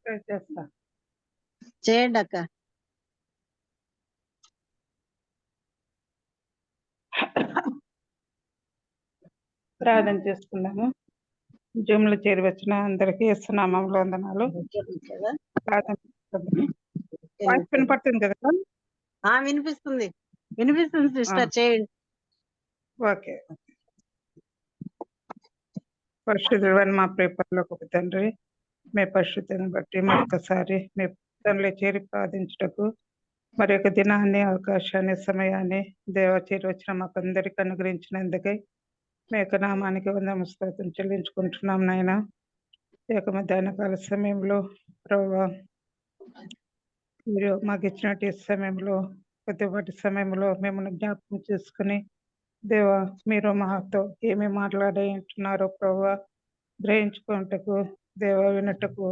ప్రే చేస్తా. చేయండి అక్క. ప్రార్థన చేసుకున్నాము. జూమ్లో చేరి వచ్చిన అందరికీ యేసునామములో వందనాలు. ప్రార్థన చేసుకుందాము. వాయిస్ వినపడుతుంది కదా? వినిపిస్తుంది వినిపిస్తుంది సిస్టర్, చేయండి. ఓకే. పరిశుద్ధుడైన మా ప్రేపర్లోకి ఒక తండ్రి, మీ పరిశుద్ధిని బట్టి మరొకసారి మీ తండ్రి చేరి ప్రార్థించుటకు మరి ఒక దినాన్ని, అవకాశాన్ని, సమయాన్ని దేవ చేరి వచ్చిన మాకందరికి అనుగ్రహించినందుకై మీ యొక్క నామానికి వందనములు స్తోత్రం చెల్లించుకుంటున్నాం నాయన. ఈ యొక్క మధ్యాహ్న కాల సమయంలో ప్రభువా, మీరు మాకు ఇచ్చినట్టు సమయంలో కొద్దిపాటి సమయంలో మిమ్మల్ని జ్ఞాపకం చేసుకుని దేవా, మీరు మాతో ఏమి మాట్లాడుతున్నారో ప్రభువా గ్రహించుకుంటకు, దేవ వినటకు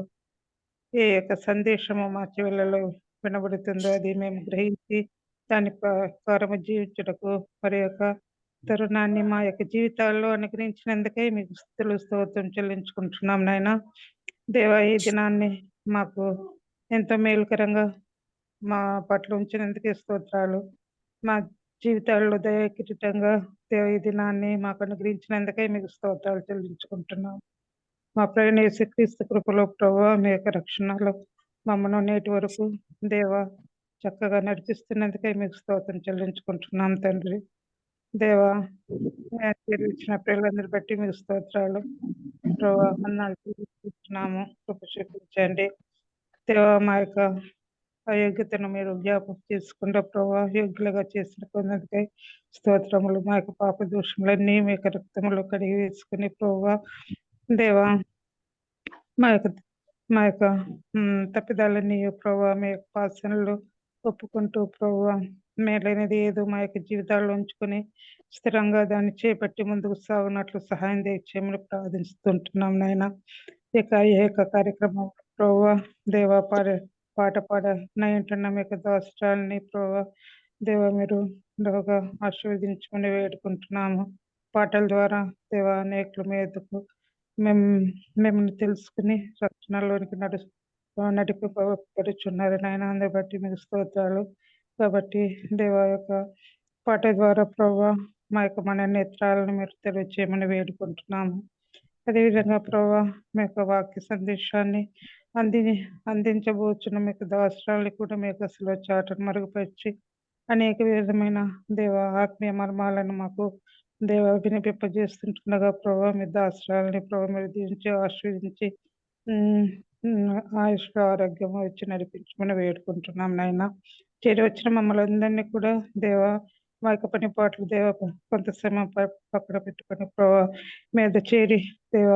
ఏ యొక్క సందేశము మా చెవులలో వినబడుతుందో అది మేము గ్రహించి దాని ప్రకారము జీవించుటకు మరి యొక్క తరుణాన్ని మా యొక్క జీవితాల్లో అనుగ్రహించినందుకే మీకు స్తుతులు స్తోత్రం చెల్లించుకుంటున్నాం నాయన. దేవ, ఈ దినాన్ని మాకు ఎంతో మేలుకరంగా మా పట్ల ఉంచినందుకే స్తోత్రాలు. మా జీవితాల్లో దయాకిరీటంగా దేవ ఈ దినాన్ని మాకు అనుగ్రహించినందుకే మీకు స్తోత్రాలు చెల్లించుకుంటున్నాం. మా ప్రయాణ యేసుక్రీస్తు కృపలో ప్రభువా, మీ యొక్క రక్షణలో మమ్మల్ని నేటి వరకు దేవ చక్కగా నడిపిస్తున్నందుకే మీకు స్తోత్రం చెల్లించుకుంటున్నాం తండ్రి. దేవా, ఇచ్చిన పిల్లలందరి బట్టి మీకు స్తోత్రాలు ప్రభువా, వందనాలు చెల్లించుకుంటున్నాము. కృప చూపించండి దేవా. మా యొక్క అయోగ్యతను మీరు జ్ఞాపకం చేసుకుంటూ ప్రభువా యోగ్యులుగా చేసిన పొందినకై స్తోత్రములు. మా యొక్క పాప దోషములన్నీ మీ యొక్క రక్తములో కడిగి వేసుకుని ప్రభువా దేవా, మా యొక్క తప్పిదాలన్నీ ప్రభువా మీ యొక్క పాసనలు ఒప్పుకుంటూ ప్రభువా మేలైనది ఏదో మా యొక్క జీవితాల్లో ఉంచుకొని స్థిరంగా దాన్ని చేపట్టి ముందుకు సాగునట్లు సహాయం చేయమని ప్రార్థిస్తుంటున్నాం నాయన. ఇక ఈ యొక్క కార్యక్రమం ప్రభువా దేవా పాట పాడనంటున్నాం. యొక్క దోషాలని ప్రభువా దేవా మీరు బాగా ఆశీర్వదించుకొని వేడుకుంటున్నాము. పాటల ద్వారా దేవా అనేకుల మీదకు మిమ్మల్ని తెలుసుకుని రక్షణలోనికి నడిపబడుచున్నారు నాయన. అందరి బట్టి మీకు స్తోత్రాలు. కాబట్టి దేవా యొక్క పాట ద్వారా ప్రభావ మా యొక్క మన నేత్రాలను మీరు తెలియచేయమని వేడుకుంటున్నాము. అదేవిధంగా ప్రభావ మీ యొక్క వాక్య సందేశాన్ని అందించబోచున్న మీకు దాసరాలు కూడా మీకు అసలు చాటను మరుగుపరిచి అనేక విధమైన దేవ ఆత్మీయ మర్మాలను మాకు దేవ వినిపింపజేస్తుండగా ప్రభావ మీ దాసరాలని ప్రభావ మీరు దీవించి ఆశీర్వదించి ఆయుష్ ఆరోగ్యం వచ్చి నడిపించమని వేడుకుంటున్నాం నాయన. చేరి వచ్చిన మమ్మల్ని అందరినీ కూడా దేవ మా యొక్క పని పాటలు దేవ కొంత సమయం పక్కన పెట్టుకుని ప్రభావ మీద చేరి దేవ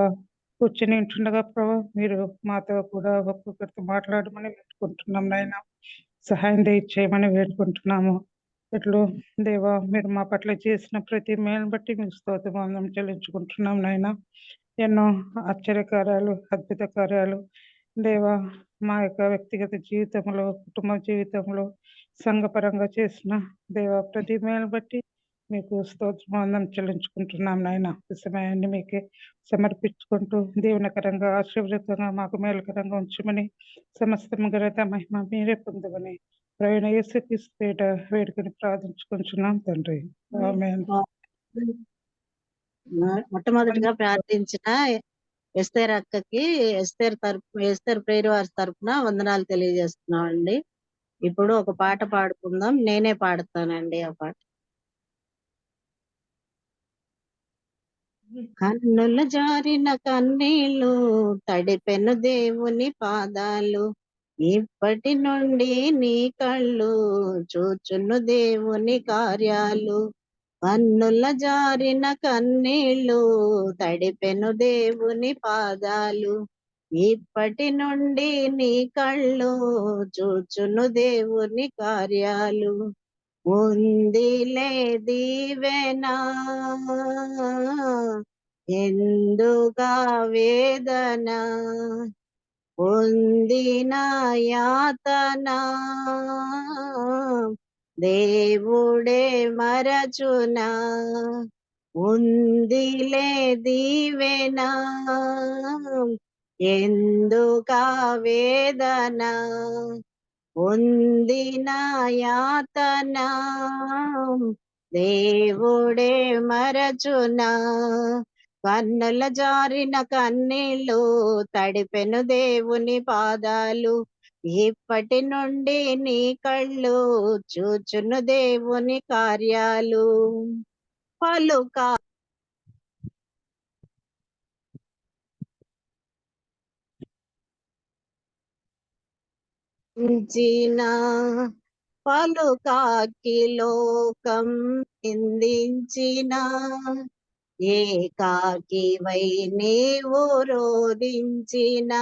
కూర్చొని ఉంటుండగా ప్రభావ మీరు మాతో కూడా ఒక్కొక్కరితో మాట్లాడమని వేడుకుంటున్నాం నాయన. సహాయం చేయమని వేడుకుంటున్నాము. ఇట్లు దేవ మీరు మా పట్ల చేసిన ప్రతి మేలు బట్టి మీకు స్తోత్రం చెల్లించుకుంటున్నాం నాయన. ఎన్నో ఆశ్చర్యకార్యాలు, అద్భుత కార్యాలు దేవ మా యొక్క వ్యక్తిగత జీవితంలో, కుటుంబ జీవితంలో, సంఘపరంగా చేసిన దేవ ప్రతి మేలు బట్టి మీకు స్తోత్రం చెల్లించుకుంటున్నాం నాయన. ఈ సమయాన్ని మీకే సమర్పించుకుంటూ దీవెనకరంగా ఆశీర్వదంగా మాకు మేలుకరంగా ఉంచమని సమస్త ఘనత మహిమ మీరే పొందమని ప్రయాణ యేసుక్రీస్తు పేట వేడుకని ప్రార్థించుకుంటున్నాం తండ్రి. ఆమేన్. మొట్టమొదటిగా ప్రార్థించిన ఎస్తేర్ అక్కకి ఎస్తేర్ ప్రేయర్ వారి తరఫున వందనాలు తెలియజేస్తున్నాం అండి. ఇప్పుడు ఒక పాట పాడుకుందాం. నేనే పాడతానండి ఆ పాట. కన్నుల జారిన కన్నీళ్ళు తడిపెను దేవుని పాదాలు, ఇప్పటి నుండి నీ కళ్ళు చూచును దేవుని కార్యాలు. కన్నుల జారిన కన్నీళ్ళు తడిపెను దేవుని పాదాలు, ఇప్పటి నుండి నీ కళ్ళు చూచును దేవుని కార్యాలు. ఉందిలే దీవెనా ఎందుగా వేదన, పొందిన యాతన దేవుడే మరచునా. ఉందిలే దీవెనా ఎందుకా వేదన పొందిన యాతన దేవుడే మరచునా కన్నుల జారిన కన్నీళ్ళు తడిపెను దేవుని పాదాలు ఇప్పటి నుండి నీ కళ్ళు చూచును దేవుని కార్యాలు పలుక పలుకాకి లోకం నిందించిన ఏకాకివై నీవు రోధించిన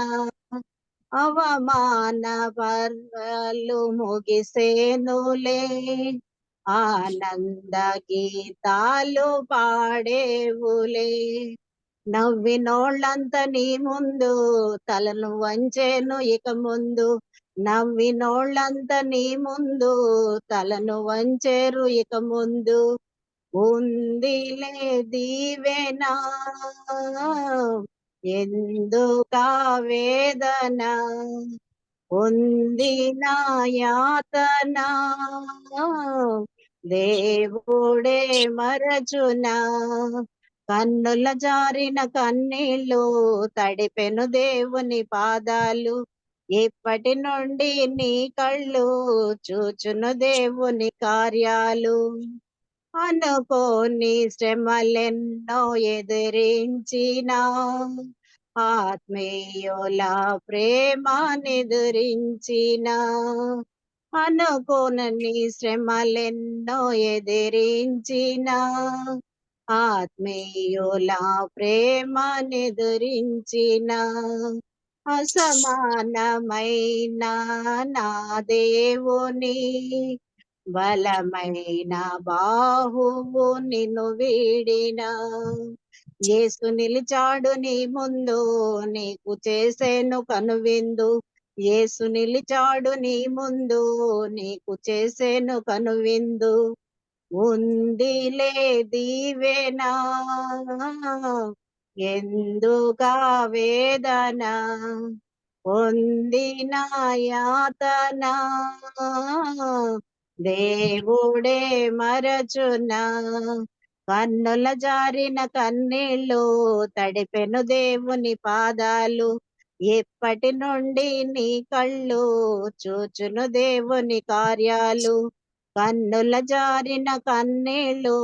అవమాన పర్వాలు ముగిసేనులే ఆనంద గీతాలు పాడేవులే నవ్వినోళ్ళంత నీ ముందు తలను వంచేను ఇక ముందు నవ్వినోళ్ళంత నీ ముందు తలను వంచేరు ఇక ముందు ఉందిలే దీవెనా ఎందుకా వేదన పొందిన యాతన దేవుడే మరచునా కన్నుల జారిన కన్నీళ్ళు తడిపెను దేవుని పాదాలు ఇప్పటి నుండి నీ కళ్ళు చూచును దేవుని కార్యాలు అనుకోని శ్రమలెన్నో ఎదిరించిన ఆత్మీయుల ప్రేమ నిదురించిన అనుకోనని శ్రమలెన్నో ఎదిరించిన ఆత్మీయుల ప్రేమ నిదురించిన అసమానమైన నా దేవుని బలమైన బాహువు నిన్ను వీడిన యేసు నిలిచాడు నీ ముందు నీకు చేసేను కనువిందు యేసు నిలిచాడు నీ ముందు నీకు చేసేను కనువిందు ఉందిలే దీవెనా ఎందుకా వేదన పొందిన యాతన దేవుడే మరచునా కన్నుల జారిన కన్నీళ్ళు తడిపెను దేవుని పాదాలు ఇప్పటి నుండి నీ కళ్ళు చూచును దేవుని కార్యాలు కన్నుల జారిన కన్నీళ్ళు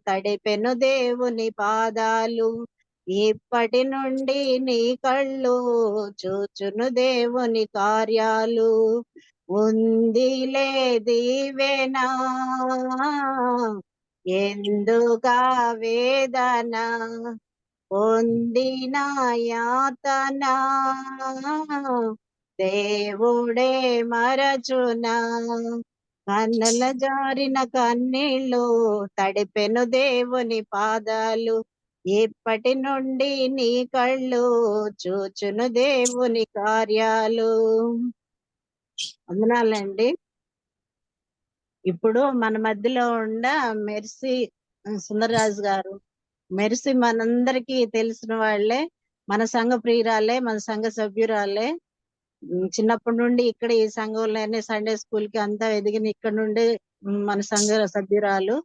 తడిపెను దేవుని పాదాలు ఇప్పటి నుండి నీ కళ్ళు చూచును దేవుని కార్యాలు ఉందిలే దీవెనా ఎందుకా వేదన పొందిన యాతన దేవుడే మరచునా కన్నుల జారిన కన్నీళ్ళు తడిపెను దేవుని పాదాలు ఇప్పటి నుండి నీ కళ్ళు చూచును దేవుని కార్యాలు వందనాలండి. ఇప్పుడు మన మధ్యలో ఉన్న మెర్సీ సుందరరాజు గారు. మెర్సీ మనందరికీ తెలిసిన వాళ్ళే, మన సంఘ ప్రియురాలే, మన సంఘ సభ్యురాలే. చిన్నప్పటి నుండి ఇక్కడ ఈ సంఘంలోనే సండే స్కూల్ కి అంతా ఎదిగిన ఇక్కడ నుండి మన సంఘ సభ్యురాలు.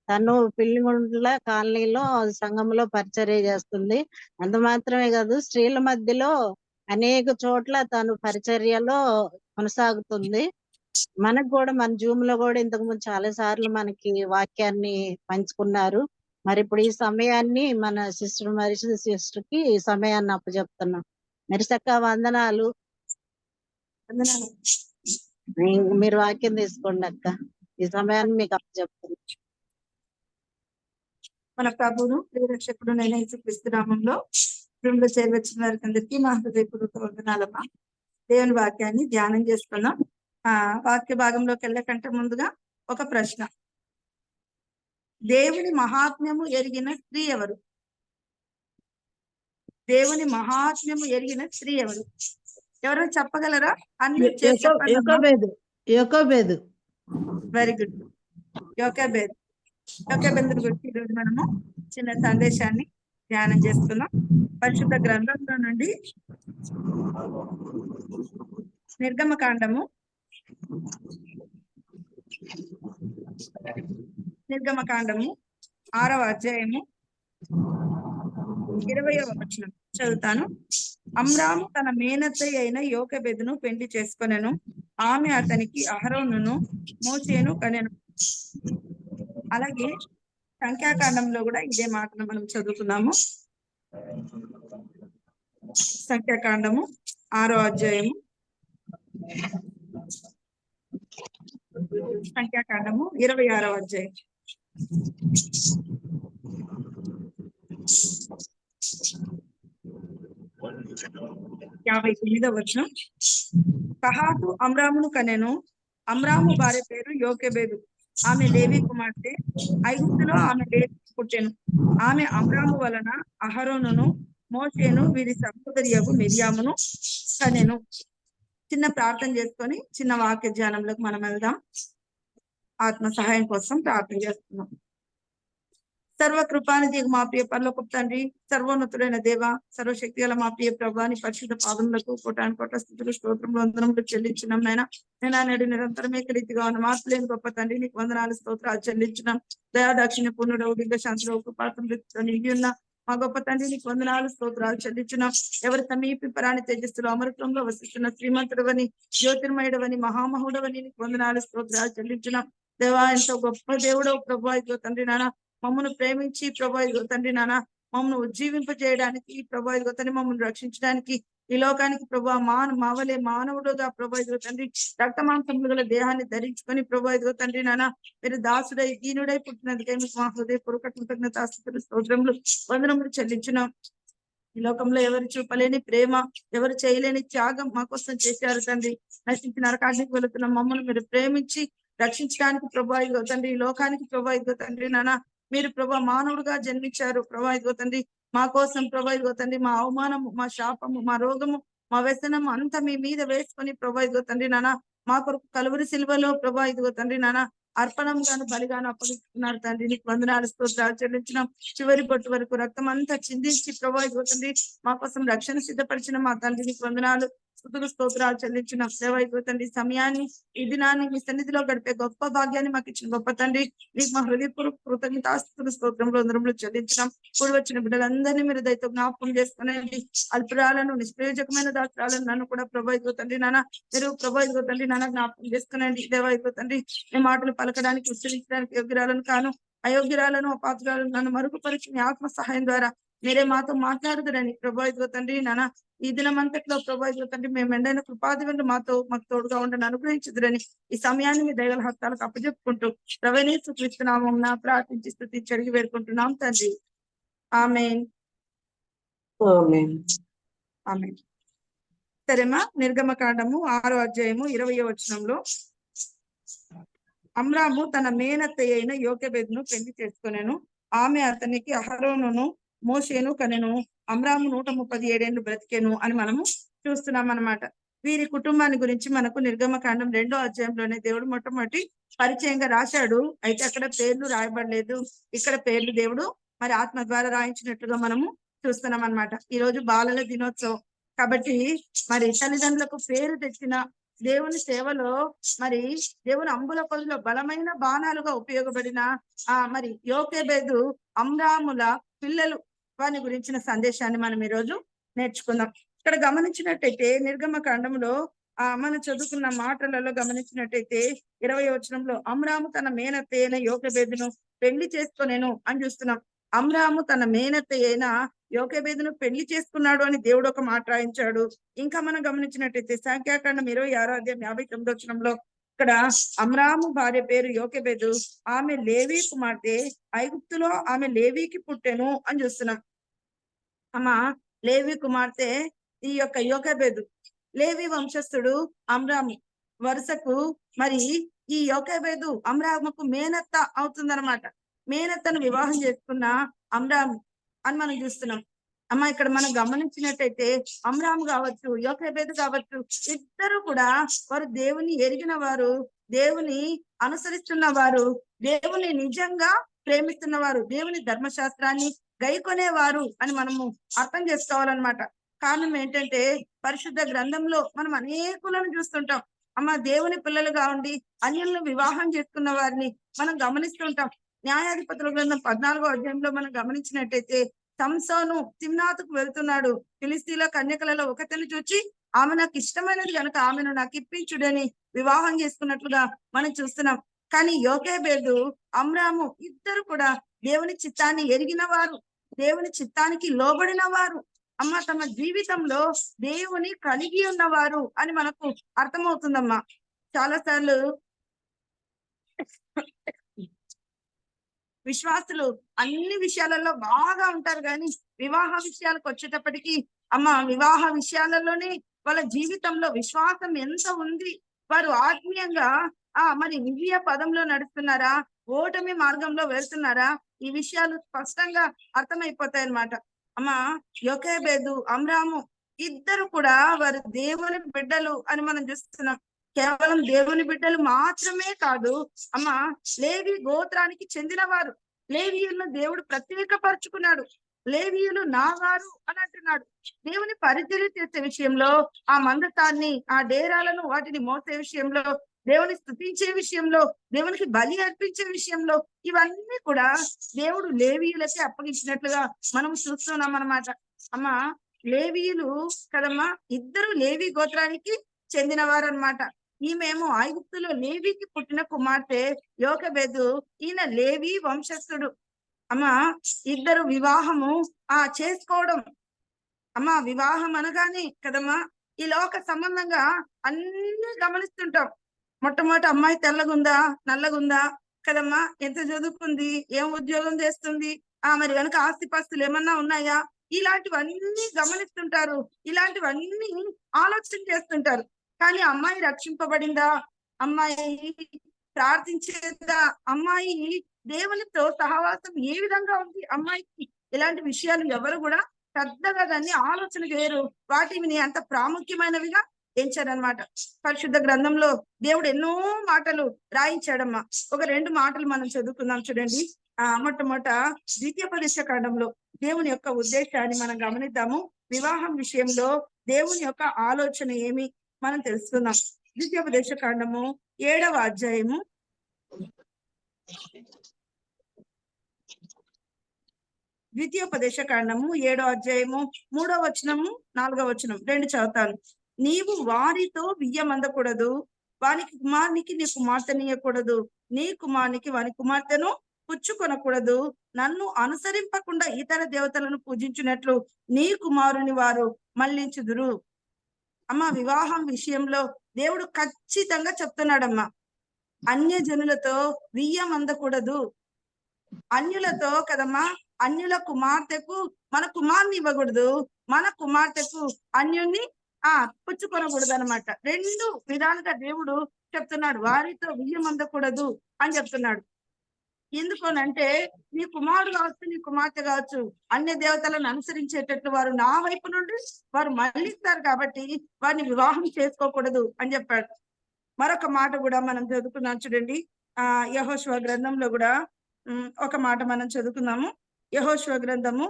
తను పిల్లిగుండ్ల కాలనీలో సంఘంలో పరిచర్య చేస్తుంది. అంత మాత్రమే కాదు, స్త్రీల మధ్యలో అనేక చోట్ల తను పరిచర్యలో కొనసాగుతుంది. మనకు కూడా మన జూమ్ లో కూడా ఇంతకు ముందు చాలా సార్లు మనకి వాక్యాన్ని పంచుకున్నారు. మరి ఇప్పుడు ఈ సమయాన్ని మన సిస్టర్ సిస్టర్ కి ఈ సమయాన్ని అప్పచెప్తున్నాం. మెరిసక్క వందనాలు. మీరు వాక్యం తీసుకోండి అక్క. ఈ సమయాన్ని మీకు అప్పచెప్తున్నా. మన ప్రభువును ప్రియరక్షకుడు నేను యేసుక్రీస్తు నామములో రూమ్లో చేరవచ్చిన వారికి అందరికీ మా హృదయపూర్వక వందనాలమ్మా. దేవుని వాక్యాన్ని ధ్యానం చేసుకున్నాం. వాక్య భాగంలోకి వెళ్ళకంటే ముందుగా ఒక ప్రశ్న. దేవుని మహాత్మ్యము ఎరిగిన స్త్రీ ఎవరు? దేవుని మహాత్మ్యము ఎరిగిన స్త్రీ ఎవరు? ఎవరైనా చెప్పగలరా? అన్ని వెరీ గుడ్. యోకేబేద్ గురించి ఈరోజు మనము చిన్న సందేశాన్ని ధ్యానం చేస్తున్నాం. పరిశుద్ధ గ్రంథంలో నుండి నిర్గమకాండము 6వ అధ్యాయము 20వ వచనం చదువుతాను. అమ్రాము తన మేనత్త అయిన యోకెబెదును పెళ్లి చేసుకొనెను. ఆమె అతనికి అహరోనును మోషేను కనెను. అలాగే సంఖ్యాకాండంలో కూడా ఇదే మాటను మనం చదువుకున్నాము. సంఖ్యాకాండము 6వ అధ్యాయము, సంఖ్యాకాండము 26వ అధ్యాయం. 59వ వచనం. కహాతు అమ్రామును కనెను. అమ్రాము భార్య పేరు యోకెబెదు. ఆమె లేవి కుమార్తె. ఐగుప్తులో ఆమె లేవి పుట్టెను. ఆమె అమ్రాము వలన అహరోనును మోషేను వీరి సహోదరియగు మిర్యామును కనెను. చిన్న ప్రార్థన చేసుకొని చిన్న వాక్య ధ్యానంలోకి మనం వెళ్దాం. ఆత్మ సహాయం కోసం ప్రార్థన చేస్తున్నాం. సర్వకృపానిధి మా ప్రియ పరలోకపు తండ్రి, సర్వోన్నతుడైన దేవ, సర్వశక్తి గల మా ప్రియ ప్రభాని పరిశుద్ధ పాదములకు కోటాను స్థితులు స్తోత్రములు వందనములు చెల్లించినాం. నేను నేడు నిరంతరమే రీతిగా ఉన్న మార్పు లేని గొప్ప తండ్రి నీకు వందనాలు స్తోత్రాలు చెల్లించినాం. దయాదాక్షిణ్య పూర్ణుడవు దీర్ఘశాంతుడవు కృపాసమృద్ధితో నిండి ఉన్న మా గొప్ప తండ్రి నీకు వందనాలు స్తోత్రాలు చెల్లించినాం. ఎవరి సమీపింపరాని తేజస్సులో అమృతంలో వసిస్తున్న శ్రీమంతుడవని, జ్యోతిర్మయుడవని, మహామహుడవని నీకు వందనాలు స్తోత్రాలు చెల్లించినాం. దేవా, ఎంతో గొప్ప దేవుడవు ప్రభా ఇదిగో తండ్రి నాన్న మమ్మల్ని ప్రేమించి ప్రభా ఇదిగో తండ్రి నాన్న మమ్మల్ని ఉజ్జీవింపజేయడానికి ప్రభా ఇదిగో తండ్రి మమ్మల్ని రక్షించడానికి ఈ లోకానికి ప్రభా మావలే మానవుడుగా ప్రభా ఇదిగో తండ్రి రక్తమాంసములు గల దేహాన్ని ధరించుకొని ప్రభా ఇదిగో తండ్రి నాన్న మీరు దాసుడై దీనుడై పుట్టినందుకే మీకు మా హృదయపూర్వక కృతజ్ఞతాస్తుతులు స్తోత్రములు వందనములు చెల్లించున్నాం. ఈ లోకంలో ఎవరు చూపలేని ప్రేమ, ఎవరు చేయలేని త్యాగం మా కోసం చేశారు తండ్రి. నశించి నరకానికి వెళుతున్న మమ్మల్ని మీరు ప్రేమించి రక్షించడానికి ప్రభా ఇదిగో తండ్రి ఈ లోకానికి ప్రభా ఇదిగో తండ్రి నాన్న మీరు ప్రభా మానవుడుగా జన్మించారు. ప్రభా ఇదిగో తండ్రి మా కోసం ప్రభా ఇదిగో తండ్రి మా అవమానము, మా శాపము, మా రోగము, మా వ్యసనము అంతా మీ మీద వేసుకొని ప్రభా ఇదిగో తండ్రి నాన్న మా కొరకు కలువరి సిలువలో ప్రభా ఇదిగో తండ్రి నాన్న అర్పణంగాను బలిగాను అప్పగిస్తున్నారు తండ్రి. నీకు వందనాలు స్తోత్రాలు చెల్లించినాం. చివరి బొట్టు వరకు రక్తం అంతా చిందించి ప్రభా ఇదిగో తండ్రి మా కోసం రక్షణ సిద్ధపరిచిన మా తండ్రి నీకు వందనాలు స్తుతులు స్తోత్రాలు చెల్లించిన సేవ ఇదిగో తండ్రి సమయాన్ని ఈ దినాన్ని మీ సన్నిధిలో గడిపే గొప్ప భాగ్యాన్ని మాకు ఇచ్చిన గొప్ప తండ్రి నీకు మా హృదయపూర్వక కృతజ్ఞతాస్తుతులు స్తోత్రంలో వందనములు చెల్లించినాం. కూడి వచ్చిన బిడ్డలందరినీ మీరు దయతో జ్ఞాపకం చేసుకునేది అల్పురాలను నిష్ప్రయోజకమైన దాసురాలను నన్ను కూడా ప్రభా ఇదిగో తండ్రి నాన్న మీరు ప్రభా ఇదిగో తండ్రి నాన్న జ్ఞాపకం చేసుకునేది. దేవా ఇదిగో తండ్రి మీ మాటలు పలకడానికి ఉచ్చరించడానికి యోగ్యురాలను కాను అయోగ్యురాలను అపాత్రురాలను నన్ను మరుగుపరిచి మీ ఆత్మ సహాయం ద్వారా మీరే మాతో మాట్లాడుదురని ప్రభా ఇదిగో తండ్రి నాన్న ఈ దినమంతట్లో ప్రభా ఇదిగో తండ్రి మేము ఎండైన కృపాదివెండు మాకు తోడుగా ఉండని అనుగ్రహించుదురని ఈ సమయాన్ని మీ దయగల హస్తాలకు అప్పచెప్పుకుంటూ ప్రవేణేశ్వర క్రీస్తునామం ప్రార్థించి స్తుతించి అడిగి వేడుకుంటున్నాం తండ్రి. ఆమేన్. ఆమేన్. సరేమా, నిర్గమకాండము 6వ అధ్యాయము 20వ వచనంలో అమ్రాము తన మేనత్త అయిన యోకెబెదును పెళ్లి చేసుకొనెను. ఆమె అతనికి అహరోనును మోషేను కనెను. అమ్రాము 137 ఏళ్ళు బ్రతికెను అని మనము చూస్తున్నాం అన్నమాట. వీరి కుటుంబాన్ని గురించి మనకు నిర్గమకాండం 2వ అధ్యాయంలోనే దేవుడు మొట్టమొదటి పరిచయంగా రాశాడు. అయితే అక్కడ పేర్లు రాయబడలేదు. ఇక్కడ పేర్లు దేవుడు మరి ఆత్మ ద్వారా రాయించినట్లుగా మనము చూస్తున్నాం అన్నమాట. ఈ రోజు బాలల దినోత్సవం కాబట్టి మరి తల్లిదండ్రులకు పేరు తెచ్చిన దేవుని సేవలో మరి దేవుని అంబుల పొదిలో బలమైన బాణాలుగా ఉపయోగపడిన మరి యోకెబెదు అమ్రాముల పిల్లలు వాని గురించిన సందేశాన్ని మనం ఈరోజు నేర్చుకుందాం. ఇక్కడ గమనించినట్టయితే నిర్గమకాండంలో మనం చదువుకున్న మాటలలో గమనించినట్టయితే 20వ వచనంలో అమ్రాము తన మేనత్త అయిన యోకెబెదును పెళ్లి చేసుకొనెను అని చూస్తున్నాం. అమ్రాము తన మేనత్త అయిన యోకెబెదును పెళ్లి చేసుకున్నాడు అని దేవుడు ఒక మాట రాయించాడు. ఇంకా మనం గమనించినట్టయితే సంఖ్యాకాండం 26వ అధ్యాయం 59వ వచనంలో ఇక్కడ అమ్రాము భార్య పేరు యోకెబెదు. ఆమె లేవి కుమార్తె. ఐగుప్తులో ఆమె లేవికి పుట్టెను అని చూస్తున్నాం. లేవి కుమార్తె ఈ యొక్క యోకెబెదు. లేవి వంశస్థుడు అమ్రాము. వరుసకు మరి ఈ యోకెబెదు అమ్రాముకు మేనత్త అవుతుందన్నమాట. మేనత్తను వివాహం చేసుకున్న అమ్రాము అని మనం చూస్తున్నాం. ఇక్కడ మనం గమనించినట్టయితే అమ్రాము కావచ్చు, యోకెబెదు కావచ్చు, ఇద్దరు కూడా వారు దేవుని ఎరిగిన వారు, దేవుని అనుసరిస్తున్న వారు, దేవుని నిజంగా ప్రేమిస్తున్న వారు, దేవుని ధర్మశాస్త్రాన్ని గైకొనేవారు అని మనము అర్థం చేసుకోవాలన్నమాట. కారణం ఏంటంటే పరిశుద్ధ గ్రంథంలో మనం అనేకులను చూస్తుంటాం. అమ్మ దేవుని పిల్లలుగా ఉండి అన్యులను వివాహం చేసుకున్న వారిని మనం గమనిస్తుంటాం. న్యాయాధిపతుల గ్రంథం 14వ అధ్యాయంలో మనం గమనించినట్టయితే సంసోను తిమ్నాతుకు వెళ్తున్నాడు. ఫిలిస్తీన్ల కన్యకలలో ఒకతని చూచి ఆమె నాకు ఇష్టమైనది కనుక ఆమెను నాకు ఇప్పించుడని వివాహం చేసుకున్నట్లుగా మనం చూస్తున్నాం. కానీ యోకేబేదు, అమ్రాము ఇద్దరు కూడా దేవుని చిత్తాన్ని ఎరిగిన వారు, దేవుని చిత్తానికి లోబడిన వారు, అమ్మ తమ జీవితంలో దేవుని కలిగి ఉన్నవారు అని మనకు అర్థమవుతుందమ్మా. చాలా సార్లు విశ్వాసులు అన్ని విషయాలలో బాగా ఉంటారు, కానీ వివాహ విషయాలకు వచ్చేటప్పటికి అమ్మ వివాహ విషయాలలోనే వాళ్ళ జీవితంలో విశ్వాసం ఎంత ఉంది, వారు ఆత్మీయంగా మరి విజయ పదంలో నడుస్తున్నారా, ఓటమి మార్గంలో వెళ్తున్నారా, ఈ విషయాలు స్పష్టంగా అర్థమైపోతాయి అన్నమాట. అమ్మ యోకేబేదు, అమ్రాము ఇద్దరు కూడా వారు దేవుని బిడ్డలు అని మనం చూస్తున్నాం. కేవలం దేవుని బిడ్డలు మాత్రమే కాదు అమ్మ, లేవి గోత్రానికి చెందిన వారు. లేవీయులను దేవుడు ప్రత్యేకపరుచుకున్నాడు. లేవీయులు నా వారు అని అంటున్నాడు. దేవుని పరిచర్య చేసే విషయంలో, ఆ మందతాన్ని, ఆ డేరాలను వాటిని మోసే విషయంలో, దేవుని స్తుతించే విషయంలో, దేవునికి బలి అర్పించే విషయంలో, ఇవన్నీ కూడా దేవుడు లేవీయులకే అప్పగించినట్లుగా మనం చూస్తున్నాం అన్నమాట. అమ్మ లేవీయులు కదమ్మా, ఇద్దరు లేవి గోత్రానికి చెందిన వారు అనమాట. ఈమెమో ఐగుప్తులో లేవికి పుట్టిన కుమార్తె యోకెబెదు, ఈయన లేవి వంశస్థుడు. అమ్మ ఇద్దరు వివాహము చేసుకోవడం. అమ్మ వివాహం అనగానే కదమ్మా ఈ లోక సంబంధంగా అన్ని గమనిస్తుంటాం. మొట్టమొదటి అమ్మాయి తెల్లగుందా, నల్లగుందా కదమ్మా, ఎంత చదువుకుంది, ఏం ఉద్యోగం చేస్తుంది, మరి వెనక ఆస్తిపాస్తులు ఏమన్నా ఉన్నాయా, ఇలాంటివన్నీ గమనిస్తుంటారు, ఇలాంటివన్నీ ఆలోచన చేస్తుంటారు. కానీ అమ్మాయి రక్షింపబడిందా, అమ్మాయి ప్రార్థించేదా, అమ్మాయి దేవునితో సహవాసం ఏ విధంగా ఉంది అమ్మాయికి, ఇలాంటి విషయాలు ఎవరు కూడా పెద్దగా దాన్ని ఆలోచన చేయరు, వాటిని అంత ప్రాముఖ్యమైనవిగా ఎంచారనమాట. పరిశుద్ధ గ్రంథంలో దేవుడు ఎన్నో మాటలు రాయించాడమ్మా. ఒక 2 మాటలు మనం చదువుకుందాం చూడండి. మొట్టమొదట ద్వితీయోపదేశ కాండంలో దేవుని యొక్క ఉద్దేశాన్ని మనం గమనిద్దాము. వివాహం విషయంలో దేవుని యొక్క ఆలోచన ఏమి మనం తెలుసుకుందాం. ద్వితీయోపదేశ కాండము 7వ అధ్యాయము 7వ అధ్యాయము 3వ వచనము 4వ వచనం 2 చదువుతాను. నీవు వారితో వియ్యమందకూడదు, వానికి కుమారునికి నీ కుమార్తెనియకూడదు, నీ కుమారునికి వాని కుమార్తెను పుచ్చుకొనకూడదు, నన్ను అనుసరింపకుండా ఇతర దేవతలను పూజించినట్లు నీ కుమారుని వారు మళ్లించుదురు. అమ్మ వివాహం విషయంలో దేవుడు ఖచ్చితంగా చెప్తున్నాడమ్మా. అన్య జనులతో వియ్యమందకూడదు, అన్యులతో కదమ్మా, అన్యుల కుమార్తెకు మన కుమార్ని ఇవ్వకూడదు, మన కుమార్తెకు అన్యుల్ని పుచ్చుకొనకూడదు అనమాట. 2 విధాలుగా దేవుడు చెప్తున్నాడు. వారితో వియ్యమందకూడదు అని చెప్తున్నాడు. ఎందుకోనంటే నీ కుమారుడు కావచ్చు, నీ కుమార్తె కావచ్చు, అన్య దేవతలను అనుసరించేటట్లు వారు నా వైపు నుండి వారు మళ్ళిస్తారు, కాబట్టి వారిని వివాహం చేసుకోకూడదు అని చెప్పాడు. మరొక మాట కూడా మనం చదువుకున్నాం చూడండి. యెహోషువ గ్రంథంలో కూడా ఒక మాట మనం చదువుకున్నాము. యెహోషువ గ్రంథము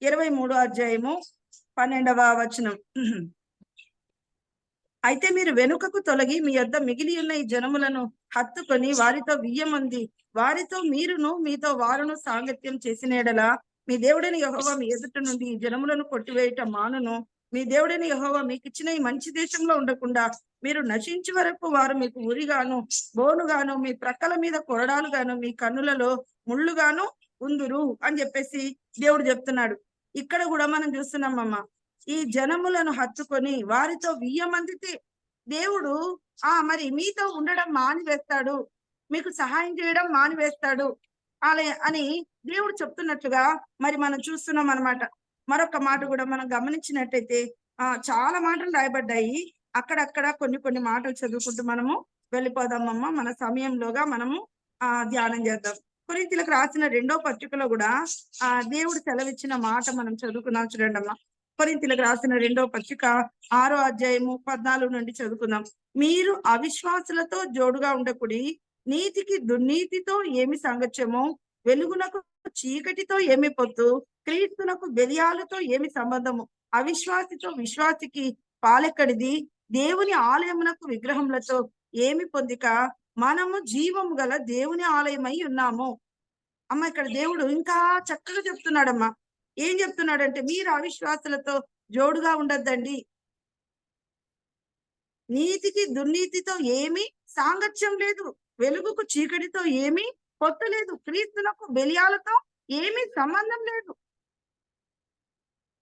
23వ అధ్యాయము 12వ వచనం. అయితే మీరు వెనుకకు తొలగి మీ యొద్ద మిగిలి ఉన్న ఈ జనములను హత్తుకొని వారితో వియ్యమంది, వారితో మీరును మీతో వారును సాంగత్యం చేసిన ఎడల మీ దేవుడైన యెహోవా మీ ఎదుట నుండి ఈ జనములను కొట్టివేయట మానును. మీ దేవుడైన యెహోవా మీకు ఇచ్చిన ఈ మంచి దేశంలో ఉండకుండా మీరు నశించే వరకు వారు మీకు ఉరిగాను, బోనుగాను, మీ ప్రక్కల మీద కొరడాలుగాను, మీ కన్నులలో ముళ్ళుగాను ఉందురు అని చెప్పేసి దేవుడు చెప్తున్నాడు. ఇక్కడ కూడా మనం చూస్తున్నామమ్మా, ఈ జనములను హత్తుకొని వారితో వియ్యమందితే దేవుడు మరి మీతో ఉండడం మానివేస్తాడు, మీకు సహాయం చేయడం మానివేస్తాడు అని దేవుడు చెప్తున్నట్లుగా మరి మనం చూస్తున్నాం అన్నమాట. మరొక మాట కూడా మనం గమనించినట్టయితే చాలా మాటలు రాయబడ్డాయి. అక్కడక్కడ కొన్ని మాటలు చదువుకుంటూ మనము వెళ్ళిపోదామమ్మా. మన సమయంలోగా మనము ధ్యానం చేద్దాం. కొరింథీయులకు రాసిన 2వ పత్రికలో కూడా దేవుడు సెలవిచ్చిన మాట మనం చదువుకున్నాం చూడండి అమ్మా. కొరింథీయులకు రాసిన 2వ పత్రిక 6వ అధ్యాయము 14 నుండి చదువుకుందాం. మీరు అవిశ్వాసులతో జోడుగా ఉండకుడి, నీతికి దుర్నీతితో ఏమి సాంగత్యమో, వెలుగునకు చీకటితో ఏమి పొత్తు, క్రీస్తునకు బెలియాలతో ఏమి సంబంధము, అవిశ్వాసితో విశ్వాసికి పాలెక్కడిది? దేవుని ఆలయమునకు విగ్రహములతో ఏమి పొందిక మనము జీవము గల దేవుని ఆలయమై ఉన్నాము. అమ్మ ఇక్కడ దేవుడు ఇంకా చక్కగా చెప్తున్నాడమ్మా. ఏం చెప్తున్నాడంటే, మీరు అవిశ్వాసులతో జోడుగా ఉండొద్దండి. నీతికి దుర్నీతితో ఏమీ సాంగత్యం లేదు. వెలుగుకు చీకటితో ఏమీ పొత్తు లేదు. క్రీస్తునకు బెలియాలతో ఏమీ సంబంధం లేదు.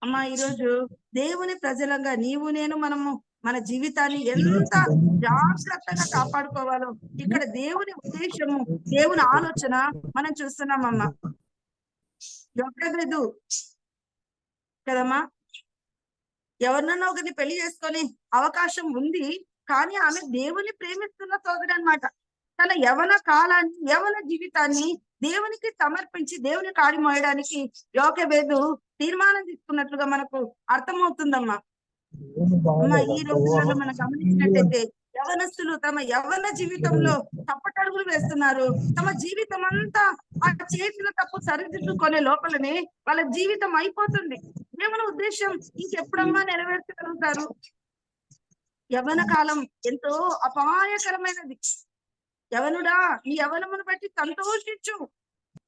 అమ్మా ఈరోజు దేవుని ప్రజలంగా నీవు నేను మనము మన జీవితాన్ని ఎంత జాగ్రత్తగా కాపాడుకోవాలో ఇక్కడ దేవుని ఉద్దేశము, దేవుని ఆలోచన మనం చూస్తున్నామమ్మా. యొక్కలేదు కదమ్మా. ఎవరినన్నా ఒకరిని పెళ్లి చేసుకొని అవకాశం ఉంది, కానీ ఆమె దేవుని ప్రేమిస్తున్న సోదరి అన్నమాట. తన యవన కాలాన్ని, యవన జీవితాన్ని దేవునికి సమర్పించి దేవుని కాడి మోయడానికి యోకెబేదు తీర్మానం తీసుకున్నట్లుగా మనకు అర్థమవుతుందమ్మా. అమ్మా ఈ రోజులలో మనం గమనించినట్టయితే యవనస్తులు తమ యవన జీవితంలో తప్పటడుగులు వేస్తున్నారు. తమ జీవితం అంతా ఆ చేసిన తప్పు సరిదిద్దుకునే లోపలనే వాళ్ళ జీవితం అయిపోతుంది. దేవుని ఉద్దేశం ఇంకెప్పుడమ్మా నెరవేర్చగలుగుతారు? యవన కాలం ఎంతో అపాయకరమైనది. యవనుడా, నీ యవనమును బట్టి సంతోషించు,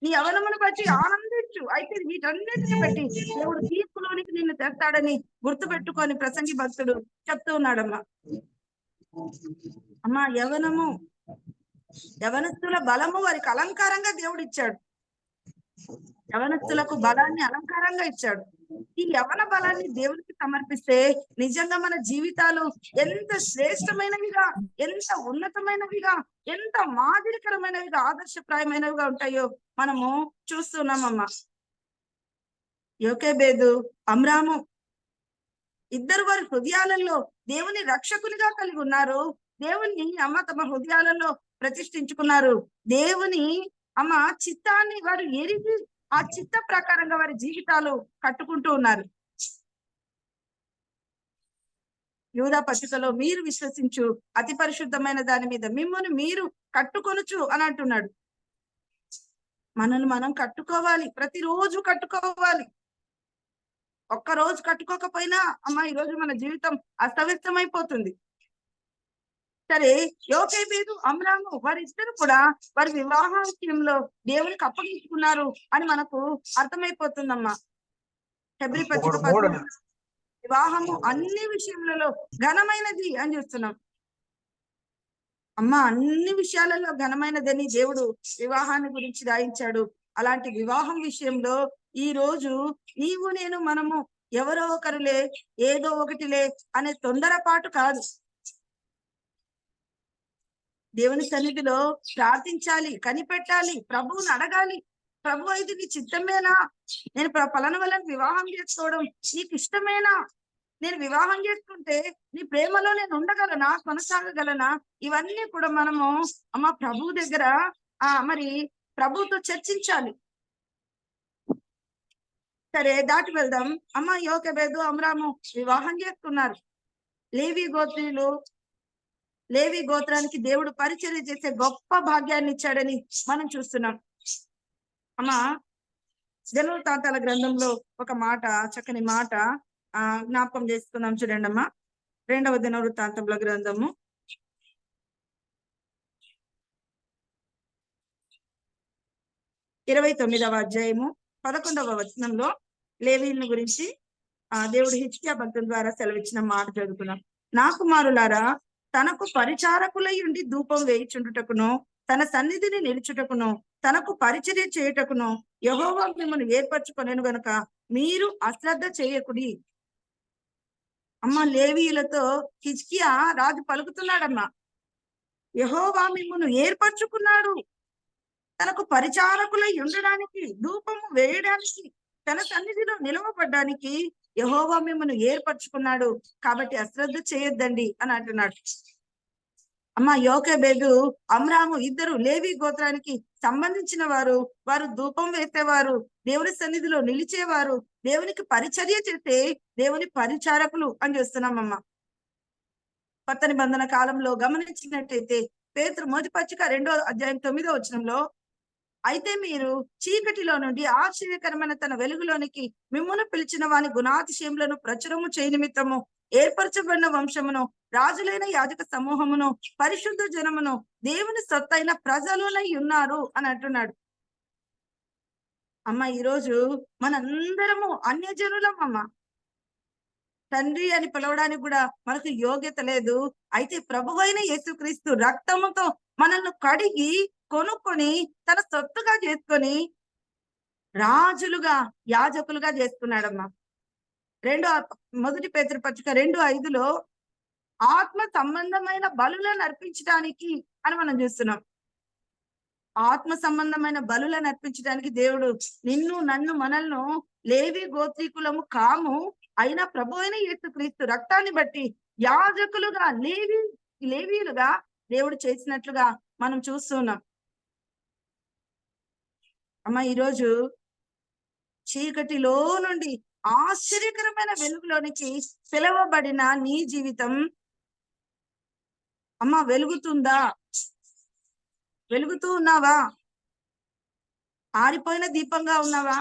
నీ యవనమును బట్టి ఆనందించు. అయితే వీటన్నిటిని బట్టి దేవుడు తీర్పులోనికి నిన్ను తెస్తాడని గుర్తుపెట్టుకొని ప్రసంగి భక్తుడు చెప్తూ ఉన్నాడమ్మా. అమ్మా యవనము, యవనస్తుల బలము వారికి అలంకారంగా దేవుడు ఇచ్చాడు. యవనస్తులకు బలాన్ని అలంకారంగా ఇచ్చాడు. ఈ యవన బలాన్ని దేవునికి సమర్పిస్తే నిజంగా మన జీవితాలు ఎంత శ్రేష్టమైనవిగా, ఎంత ఉన్నతమైనవిగా, ఎంత మాదిరికరమైనవిగా, ఆదర్శప్రాయమైనవిగా ఉంటాయో మనము చూస్తున్నామమ్మా. యోకెబేదు, అమ్రాము ఇద్దరు వారి హృదయాలలో దేవుని రక్షకునిగా కలిగి ఉన్నారు. దేవుని అమ్మ తమ హృదయాలలో ప్రతిష్ఠించుకున్నారు. దేవుని అమ్మ చిత్తాన్ని వారు ఎరిగి ఆ చిత్త ప్రకారంగా వారి జీవితాలు కట్టుకుంటూ ఉన్నారు. యూదా పత్రికలో మీరు విశ్వసించు అతి పరిశుద్ధమైన దాని మీద మిమ్మల్ని మీరు కట్టుకొనుచు అని అంటున్నాడు. మనల్ని మనం కట్టుకోవాలి, ప్రతిరోజు కట్టుకోవాలి. ఒక్క రోజు కట్టుకోకపోయినా అమ్మ ఈరోజు మన జీవితం అస్తవ్యస్తమైపోతుంది. సరే, యోకెబేదు, అమ్రాము వారిద్దరు కూడా వారి వివాహ విషయంలో దేవునికి అప్పగించుకున్నారు అని మనకు అర్థమైపోతుందమ్మా. హెబ్రీ పత్రిక 13 వివాహము అన్ని విషయములలో ఘనమైనది అని చూస్తున్నాం. అమ్మ అన్ని విషయాలలో ఘనమైనదని దేవుడు వివాహాన్ని గురించి రాయించాడు. అలాంటి వివాహం విషయంలో ఈ రోజు నీవు నేను మనము ఎవరో ఒకరులే, ఏదో ఒకటిలే అనే తొందరపాటు కాదు. దేవుని సన్నిధిలో ప్రార్థించాలి, కనిపెట్టాలి, ప్రభువుని అడగాలి. ప్రభు అయితే నీ చిత్తమేనా? నేను పలానా వాళ్ళని వివాహం చేసుకోవడం నీకు ఇష్టమేనా? నేను వివాహం చేసుకుంటే నీ ప్రేమలో నేను ఉండగలనా, కొనసాగగలనా? ఇవన్నీ కూడా మనము అమ్మ ప్రభువు దగ్గర మరి ప్రభువుతో చర్చించాలి. సరే, దాటి వెళ్దాం. అమ్మ యోకెబేదు, అమ్రాము వివాహం చేసుకున్నారు. లేవి గోత్రానికి దేవుడు పరిచర్య చేసే గొప్ప భాగ్యాన్ని ఇచ్చాడని మనం చూస్తున్నాం. అమ్మా దినవృత్తాంతాల గ్రంథంలో ఒక మాట, చక్కని మాట జ్ఞాపకం చేసుకుందాం. చూడండి అమ్మా, 2వ దినవృత్తాంతంలో గ్రంథము 29వ అధ్యాయము 11వ వచనంలో లేవీయుల గురించి దేవుడు హిజ్కియా భక్తుల ద్వారా సెలవిచ్చిన మాట చదువుకున్నాం. నా కుమారులారా, తనకు పరిచారకులై ఉండి ధూపం వేయిచుండుటకును, తన సన్నిధిని నిలుచుటకును, తనకు పరిచర్య చేయుటకును యెహోవా మిమ్మల్ని ఏర్పరచుకొనెను గనుక మీరు అశ్రద్ధ చేయకుడి. అమ్మ లేవీయులతో హిజ్కియా రాజు పలుకుతున్నాడమ్మా. యెహోవా మిమ్మల్ని ఏర్పరచుకున్నాడు, తనకు పరిచారకులై ఉండడానికి, ధూపము వేయడానికి, తన సన్నిధిలో నిలవబడ్డానికి యెహోవా మిమ్మల్ని ఏర్పరచుకున్నాడు. కాబట్టి అశ్రద్ధ చేయొద్దండి అని అంటున్నాడు. అమ్మ యోకెబేదు, అమ్రాము ఇద్దరు లేవి గోత్రానికి సంబంధించిన వారు. వారు ధూపం వేసేవారు, దేవుని సన్నిధిలో నిలిచేవారు, దేవునికి పరిచర్య చేసే దేవుని పరిచారకులు అని చూస్తున్నామమ్మ. కొత్త నిబంధన కాలంలో గమనించినట్టయితే పేతురు మొదటి పత్రిక 2వ అధ్యాయం 9వ వచనంలో అయితే మీరు చీకటిలో నుండి ఆశ్చర్యకరమైన తన వెలుగులోనికి మిమ్మును పిలిచిన వాని గుణాతిశయములను ప్రచురము చేయ నిమిత్తము ఏర్పరచబడిన వంశమును, రాజులైన యాజక సమూహమును, పరిశుద్ధ జనమును, దేవుని సొత్తైన ప్రజలునై ఉన్నారు అని అంటున్నాడు. అమ్మ ఈరోజు మనందరము అన్యజనులం అమ్మ. తండ్రి అని పిలవడానికి కూడా మనకు యోగ్యత లేదు. అయితే ప్రభువైన యేసుక్రీస్తు రక్తముతో మనల్ని కడిగి కొనుక్కొని తన సొత్తుగా చేసుకొని రాజులుగా యాజకులుగా చేసుకున్నాడమ్మా. మొదటి పేతురు పత్రిక 2:5 ఆత్మ సంబంధమైన బలులను అర్పించడానికి అని మనం చూస్తున్నాం. ఆత్మ సంబంధమైన బలులను అర్పించడానికి దేవుడు నిన్ను నన్ను మనల్ని లేవి గోత్రీకులము కాము అయినా ప్రభు అయిన యేసుక్రీస్తు రక్తాన్ని బట్టి యాజకులుగా లేవీలుగా దేవుడు చేసినట్లుగా మనం చూస్తున్నాం. అమ్మ ఈరోజు చీకటిలో నుండి ఆశ్చర్యకరమైన వెలుగులోనికి పిలవబడిన నీ జీవితం అమ్మ వెలుగుతుందా? వెలుగుతూ ఉన్నావా? ఆరిపోయిన దీపంగా ఉన్నావా?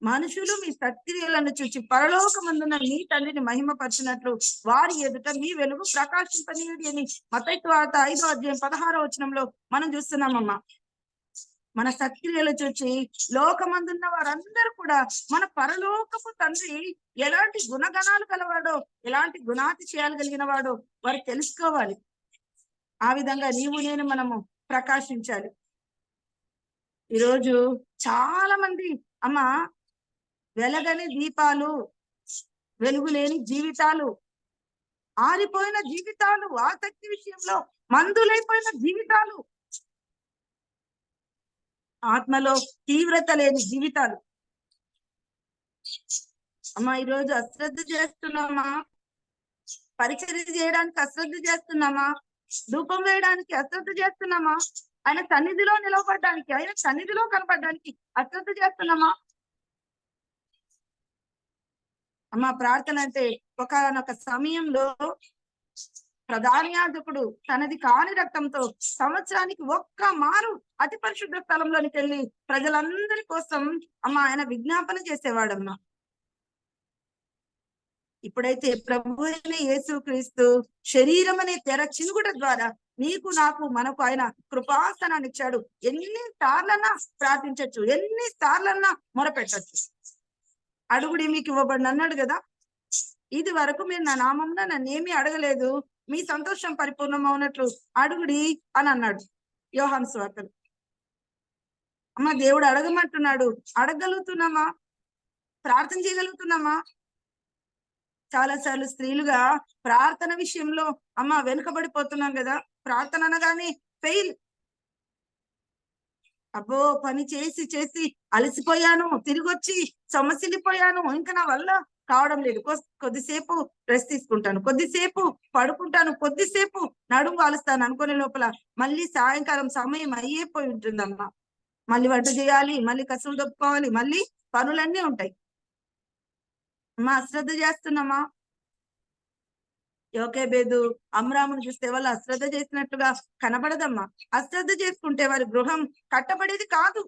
మనుషులు మీ సత్క్రియలను చూచి పరలోకమందున నీ తండ్రిని మహిమపరిచినట్లు వారి ఎదుట మీ వెలుగు ప్రకాశింపనీయుడి అని మత్తయి సువార్త 5:16 మనం చూస్తున్నామమ్మా. మన సత్క్రియలు చూచి లోకమందున్న వారందరూ కూడా మన పరలోకపు తండ్రి ఎలాంటి గుణగణాలు గలవాడో, ఎలాంటి గుణాతిశయాలు కలిగిన వాడో వారు తెలుసుకోవాలి. ఆ విధంగా నీవు నేను మనము ప్రకాశించాలి. ఈరోజు చాలా మంది అమ్మ వెలగని దీపాలు, వెలుగులేని జీవితాలు, ఆరిపోయిన జీవితాలు, ఆసక్తి విషయంలో మందులైపోయిన జీవితాలు, ఆత్మలో తీవ్రత లేని జీవితాలు. అమ్మా ఈరోజు అశ్రద్ధ చేస్తున్నామా? పరిచర్య చేయడానికి అశ్రద్ధ చేస్తున్నామా? ధూపం వేయడానికి అశ్రద్ధ చేస్తున్నామా? ఆయన సన్నిధిలో నిలవబడ్డానికి, ఆయన సన్నిధిలో కనపడడానికి అశ్రద్ధ చేస్తున్నామా? అమ్మ ప్రార్థన అంటే ఒకనొక సమయంలో ప్రధాన యాజకుడు తనది కాని రక్తంతో సంవత్సరానికి ఒక్క మారు అతి పరిశుద్ధ స్థలంలోనికి వెళ్ళి ప్రజలందరి కోసం అమ్మ ఆయన విజ్ఞాపన చేసేవాడమ్మా. ఇప్పుడైతే ప్రభు అయిన యేసుక్రీస్తు శరీరం అనే తెర చినుగుట ద్వారా నీకు నాకు మనకు ఆయన కృపాసనాన్ని ఇచ్చాడు. ఎన్ని సార్లన్నా ప్రార్థించచ్చు, ఎన్ని సార్లన్నా మొరపెట్టచ్చు. అడుగుడి మీకు ఇవ్వబడి అన్నాడు కదా. ఇది వరకు మీరు నా నామంలో నన్నేమీ అడగలేదు, మీ సంతోషం పరిపూర్ణమవునట్లు అడుగుడి అని అన్నాడు యోహాను సువార్తలో. అమ్మ దేవుడు అడగమంటున్నాడు, అడగలుగుతున్నామా? ప్రార్థన చేయగలుగుతున్నామా? చాలా సార్లు స్త్రీలుగా ప్రార్థన విషయంలో అమ్మ వెనుకబడిపోతున్నాం కదా. ప్రార్థన అనగానే ఫెయిల్. అబ్బో పని చేసి చేసి అలసిపోయాను, తిరిగి వచ్చి సొమ్మసిల్లిపోయాను, ఇంకా నా వల్ల కావడం లేదు, కొద్దిసేపు రెస్ట్ తీసుకుంటాను, కొద్దిసేపు పడుకుంటాను, కొద్దిసేపు నడుము వాలుస్తాను అనుకునే లోపల మళ్ళీ సాయంకాలం సమయం అయ్యేపోయి ఉంటుందమ్మా. మళ్ళీ వంట చేయాలి, మళ్ళీ కసులు దొప్పుకోవాలి, మళ్ళీ పనులన్నీ ఉంటాయి. అమ్మా అశ్రద్ధ చేస్తున్నామా? యోకేబేదు అమ్రామును చూస్తే వాళ్ళు అశ్రద్ధ చేసినట్టుగా కనబడదమ్మా. అశ్రద్ధ చేసుకుంటే వారి గృహం కట్టబడేది కాదు.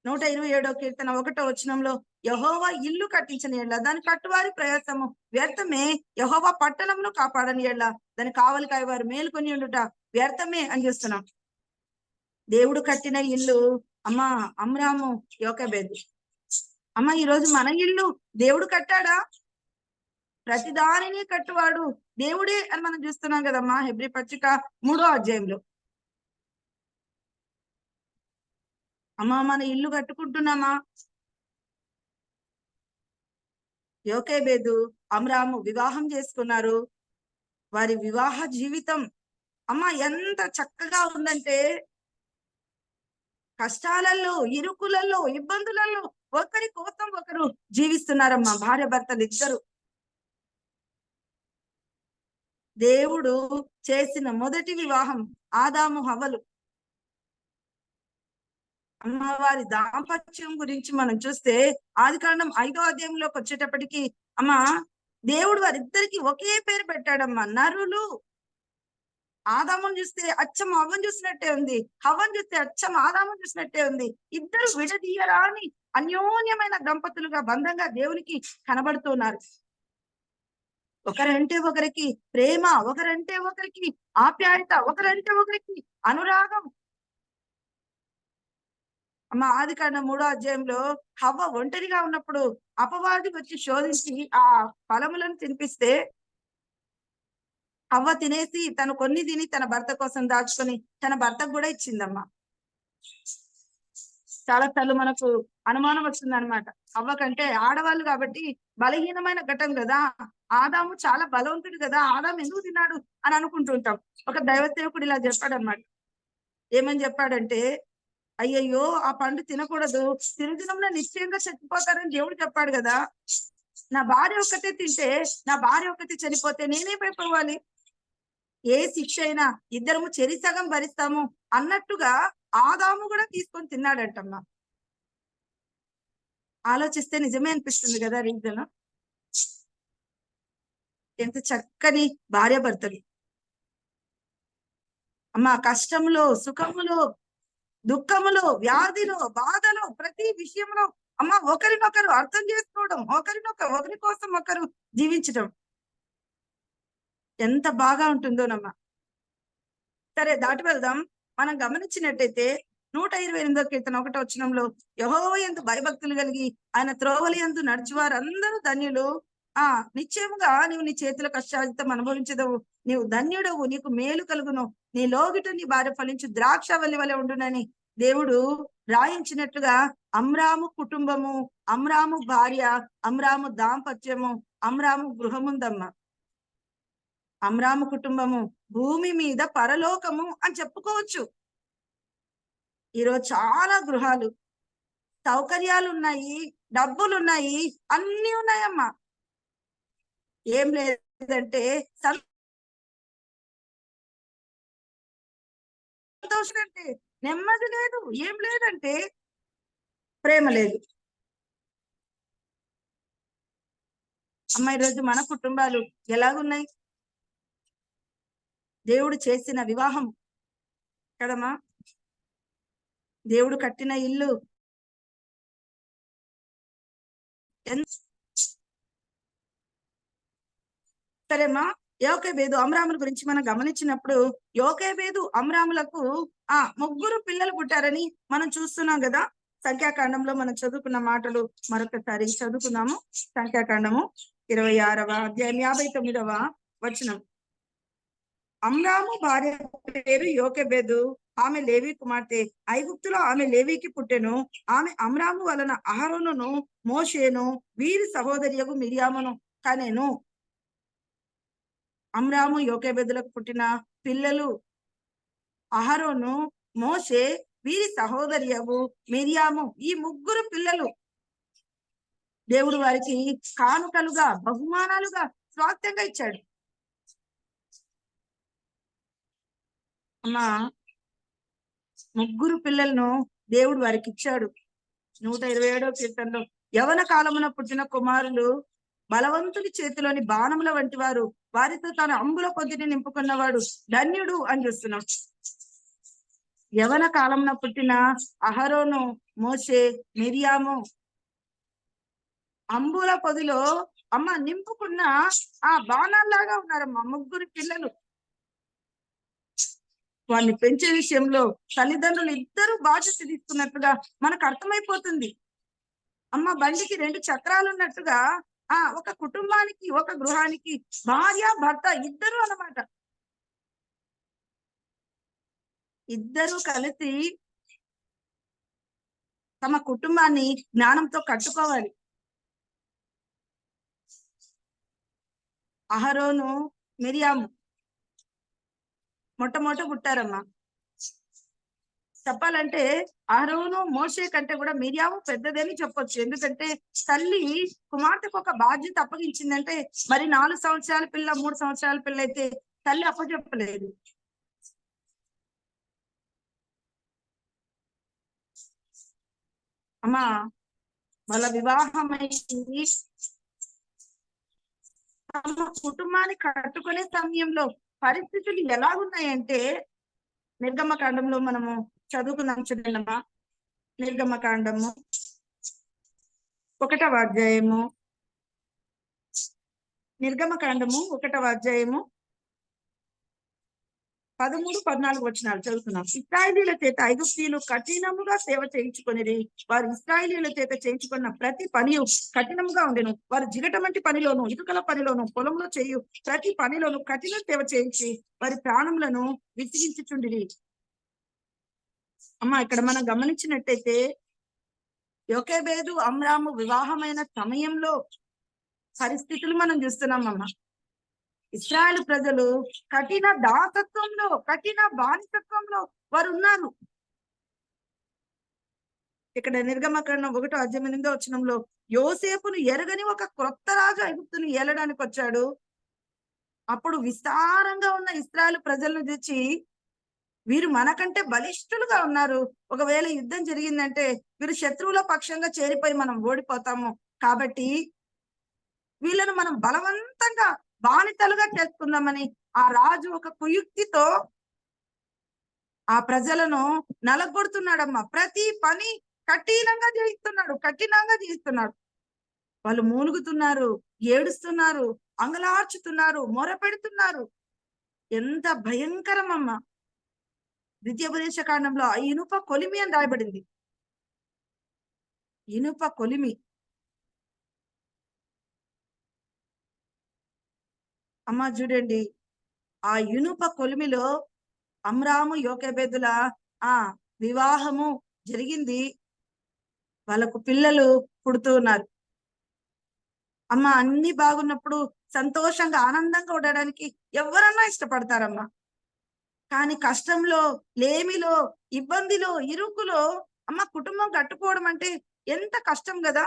127వ కీర్తన 1వ వచనంలో యెహోవా ఇల్లు కట్టించని ఎడ్ల దాని కట్టువారి ప్రయాసము వ్యర్థమే, యెహోవా పట్టణమును కాపాడని ఎడ్ల దాని కావలి కాయవారు మేలుకొని ఉండుట వ్యర్థమే అని చూస్తున్నాం. దేవుడు కట్టిన ఇల్లు అమ్మా అమ్రాము, యోకేబేదు. అమ్మ ఈరోజు మన ఇల్లు దేవుడు కట్టాడా? ప్రతి దానిని కట్టువాడు దేవుడే అని మనం చూస్తున్నాం కదమ్మా. హెబ్రీ పత్రిక 3వ అధ్యాయంలో. అమ్మా మన ఇల్లు కట్టుకుంటున్నామా? యోకేబేదు అమ్రాము వివాహం చేసుకున్నారు. వారి వివాహ జీవితం అమ్మ ఎంత చక్కగా ఉందంటే, కష్టాలలో, ఇరుకులలో, ఇబ్బందులలో ఒకరి కోసం ఒకరు జీవిస్తున్నారమ్మా భార్య భర్తలు ఇద్దరు. దేవుడు చేసిన మొదటి వివాహం ఆదాము హవ్వలు. అమ్మవారి దాంపత్యం గురించి మనం చూస్తే ఆదికాండం 5వ అధ్యాయంలోకి వచ్చేటప్పటికి అమ్మ దేవుడు వారిద్దరికి ఒకే పేరు పెట్టాడమ్మా, నరులు. ఆదామును చూస్తే అచ్చం హవ్వను చూసినట్టే ఉంది, హవ్వను చూస్తే అచ్చం ఆదామును చూసినట్టే ఉంది. ఇద్దరు విడదీయరాని అన్యోన్యమైన దంపతులుగా బంధంగా దేవునికి కనబడుతున్నారు. ఒకరంటే ఒకరికి ప్రేమ, ఒకరంటే ఒకరికి ఆప్యాయత, ఒకరంటే ఒకరికి అనురాగం. అమ్మ ఆదికాండం 3వ అధ్యాయంలో హవ్వ ఒంటరిగా ఉన్నప్పుడు అపవాది వచ్చి శోధించి ఆ ఫలములను తినిపిస్తే హవ్వ తినేసి తను కొన్ని తిని తన భర్త కోసం దాచుకొని తన భర్తకు కూడా ఇచ్చిందమ్మా. చాలా సార్లు మనకు అనుమానం వస్తుంది అనమాట. హవ్వ కంటే ఆడవాళ్ళు కాబట్టి బలహీనమైన ఘటం కదా, ఆదాము చాలా బలవంతుడు కదా, ఆదాము ఎందుకు తిన్నాడు అని అనుకుంటుంటాం. ఒక దైవ సేవకుడు ఇలా చెప్పాడన్నమాట. ఏమని చెప్పాడంటే, అయ్యయ్యో ఆ పండు తినకూడదు, తిరుదినంలో నిశ్చయంగా చచ్చిపోతారని దేవుడు చెప్పాడు కదా, నా భార్య ఒక్కతే తింటే, నా భార్య ఒక్కతే చనిపోతే నేనేమైపోవాలి, ఏ శిక్ష అయినా ఇద్దరము చెరి సగం భరిస్తాము అన్నట్టుగా ఆదాము కూడా తీసుకొని తిన్నాడంటమ్మా. ఆలోచిస్తే నిజమే అనిపిస్తుంది కదా రీజన్. ఎంత చక్కని భార్య భర్తలు అమ్మా, కష్టములో, సుఖములో, దుఃఖములో, వ్యాధిలో, బాధలో, ప్రతి విషయంలో అమ్మ ఒకరినొకరు అర్థం చేసుకోవడం, ఒకరి కోసం ఒకరు జీవించడం ఎంత బాగా ఉంటుందోనమ్మా. సరే దాటి వెళ్దాం. మనం గమనించినట్టయితే 128వ కీర్తన 1వ వచనంలో యెహోవా యందు భయభక్తులు కలిగి ఆయన త్రోవల యందు నడుచువారు అందరూ ధన్యులు. నిశ్చయముగా నీవు నీ చేతుల కష్టాజితం అనుభవించదవు, నీవు ధన్యుడవు, నీకు మేలు కలుగును, నీ లోగిట నీ భార్య ఫలించు ద్రాక్షవల్లి వలె ఉండునని దేవుడు రాయించినట్లుగా అమ్రాము కుటుంబము, అమ్రాము భార్య, అమ్రాము దాంపత్యము, అమ్రాము గృహముందమ్మ. అమ్రాము కుటుంబము భూమి మీద పరలోకము అని చెప్పుకోవచ్చు. ఈరోజు చాలా గృహాలు, సౌకర్యాలు ఉన్నాయి, డబ్బులు ఉన్నాయి, అన్ని ఉన్నాయమ్మా. ఏం లేదంటే సంతోషం అంటే నెమ్మది లేదు, ఏం లేదంటే ప్రేమ లేదు. అమ్మ ఈరోజు మన కుటుంబాలు ఎలాగున్నాయి? దేవుడు చేసిన వివాహం కదమ్మా, దేవుడు కట్టిన ఇల్లు సరేమ్మా. యోకేబేదు అమ్రాముల గురించి మనం గమనించినప్పుడు యోకేబేదు అమ్రాములకు ముగ్గురు పిల్లలు పుట్టారని మనం చూస్తున్నాం కదా. సంఖ్యాకాండంలో మనం చదువుకున్న మాటలు మరొకసారి చదువుకున్నాము. సంఖ్యాకాండము 26వ అధ్యాయం 59వ వచనం. అమ్రాము భార్య పేరు యోకెబెదు, ఆమె లేవి కుమార్తె. ఐగుప్తులో ఆమె లేవికి పుట్టెను. ఆమె అమ్రాము వలన అహరోనును మోషేను వీరి సహోదరియగు మిరియామును కనెను. అమ్రాము యోకెబెదులకు పుట్టిన పిల్లలు అహరోను, మోషే, వీరి సహోదరియగు మిరియాము. ఈ ముగ్గురు పిల్లలు దేవుడు వారికి కానుకలుగా, బహుమానాలుగా, స్వాస్థ్యంగా ఇచ్చాడు. అమ్మా ముగ్గురు పిల్లలను దేవుడు వారికి ఇచ్చాడు. 127వ కీర్తనలో యవన కాలమున పుట్టిన కుమారులు బలవంతుని చేతిలోని బాణముల వంటి వారు, వారితో తన అంబుల కొద్దిని నింపుకున్నవాడు ధన్యుడు అని చూస్తున్నాం. యవన కాలమున పుట్టిన అహరోను, మోషే, మిరియాము అంబుల పొదిలో అమ్మ నింపుకున్న బాణాల్లాగా ఉన్నారమ్మా ముగ్గురు పిల్లలు. వాళ్ళని పెంచే విషయంలో తల్లిదండ్రులు ఇద్దరు బాధ్యత తీసుకున్నట్టుగా మనకు అర్థమైపోతుంది. అమ్మ బండికి 2 చక్రాలు ఉన్నట్టుగా ఒక కుటుంబానికి, ఒక గృహానికి భార్య భర్త ఇద్దరు అన్నమాట. ఇద్దరు కలిసి తమ కుటుంబాన్ని జ్ఞానంతో కట్టుకోవాలి. అహరోను, మిరియాము మొట్టమొదట పుట్టారమ్మా. చెప్పాలంటే అహరోను, మోషే కంటే కూడా మిరియాము పెద్దదని చెప్పొచ్చు. ఎందుకంటే తల్లి కుమార్తెకు ఒక బాధ్యత అప్పగించిందంటే మరి 4 సంవత్సరాల పిల్ల, 3 సంవత్సరాల పిల్ల అయితే తల్లి అప్పచెప్పలేదు. అమ్మా వాళ్ళ వివాహమైంది, తమ కుటుంబాన్ని కట్టుకునే సమయంలో పరిస్థితులు ఎలాగున్నాయంటే నిర్గమకాండంలో మనము చదువుకుందాం చూడండమ్మా. నిర్గమకాండము 1వ అధ్యాయము, నిర్గమకాండము 1వ అధ్యాయము 13, 14 వచనాలు చదువుతున్నాం. ఇశ్రాయేలీల చేత ఐగుప్తీయులు కఠినముగా సేవ చేయించుకొనిరి. వారు ఇశ్రాయేలీల చేత చేయించుకున్న ప్రతి పని కఠినముగా ఉండెను. వారు జిగటమంటి పనిలోను, ఇటుకల పనిలోను, పొలంలో చేయు ప్రతి పనిలోను కఠిన సేవ చేయించి వారి ప్రాణములను విసిగించుచుండిరి. అమ్మ, ఇక్కడ మనం గమనించినట్టయితే యోకేబేదు అమ్రాము వివాహమైన సమయంలో పరిస్థితులు మనం చూస్తున్నాం అమ్మ. ఇశ్రాయేలు ప్రజలు కఠిన దాసత్వంలో, కఠిన బానిసత్వంలో వారు ఉన్నారు. ఇక్కడ నిర్గమకాండం 1వ అధ్యాయం 8వ వచనంలో యోసేపును ఎరగని ఒక క్రొత్త రాజు ఐగుప్తును ఏలడానికి వచ్చాడు. అప్పుడు విస్తారంగా ఉన్న ఇశ్రాయేలు ప్రజలను తెచ్చి వీరు మనకంటే బలిష్ఠులుగా ఉన్నారు, ఒకవేళ యుద్ధం జరిగిందంటే వీరు శత్రువుల పక్షంగా చేరిపోయి మనం ఓడిపోతాము, కాబట్టి వీళ్ళను మనం బలవంతంగా బానిసలుగా చేసుకుందామని ఆ రాజు ఒక కుయుక్తితో ఆ ప్రజలను నలగొడుతున్నాడమ్మా. ప్రతి పని కఠినంగా చేయిస్తున్నాడు. వాళ్ళు మూలుగుతున్నారు, ఏడుస్తున్నారు, అంగలార్చుతున్నారు, మొరపెడుతున్నారు. ఎంత భయంకరమమ్మా. ద్వితీయోపదేశ కాండంలో ఆ ఇనుప కొలిమి అని రాయబడింది. ఇనుప కొలిమి. అమ్మ చూడండి, ఆ ఇనుప కొలిమిలో అమ్రాము యోకేబేదుల వివాహము జరిగింది. వాళ్ళకు పిల్లలు పుడుతూ ఉన్నారు. అమ్మ, అన్ని బాగున్నప్పుడు సంతోషంగా ఆనందంగా ఉండడానికి ఎవరన్నా ఇష్టపడతారమ్మా. కానీ కష్టంలో, లేమిలో, ఇబ్బందిలో, ఇరుకులో అమ్మ కుటుంబం కట్టుకోవడం అంటే ఎంత కష్టం కదా.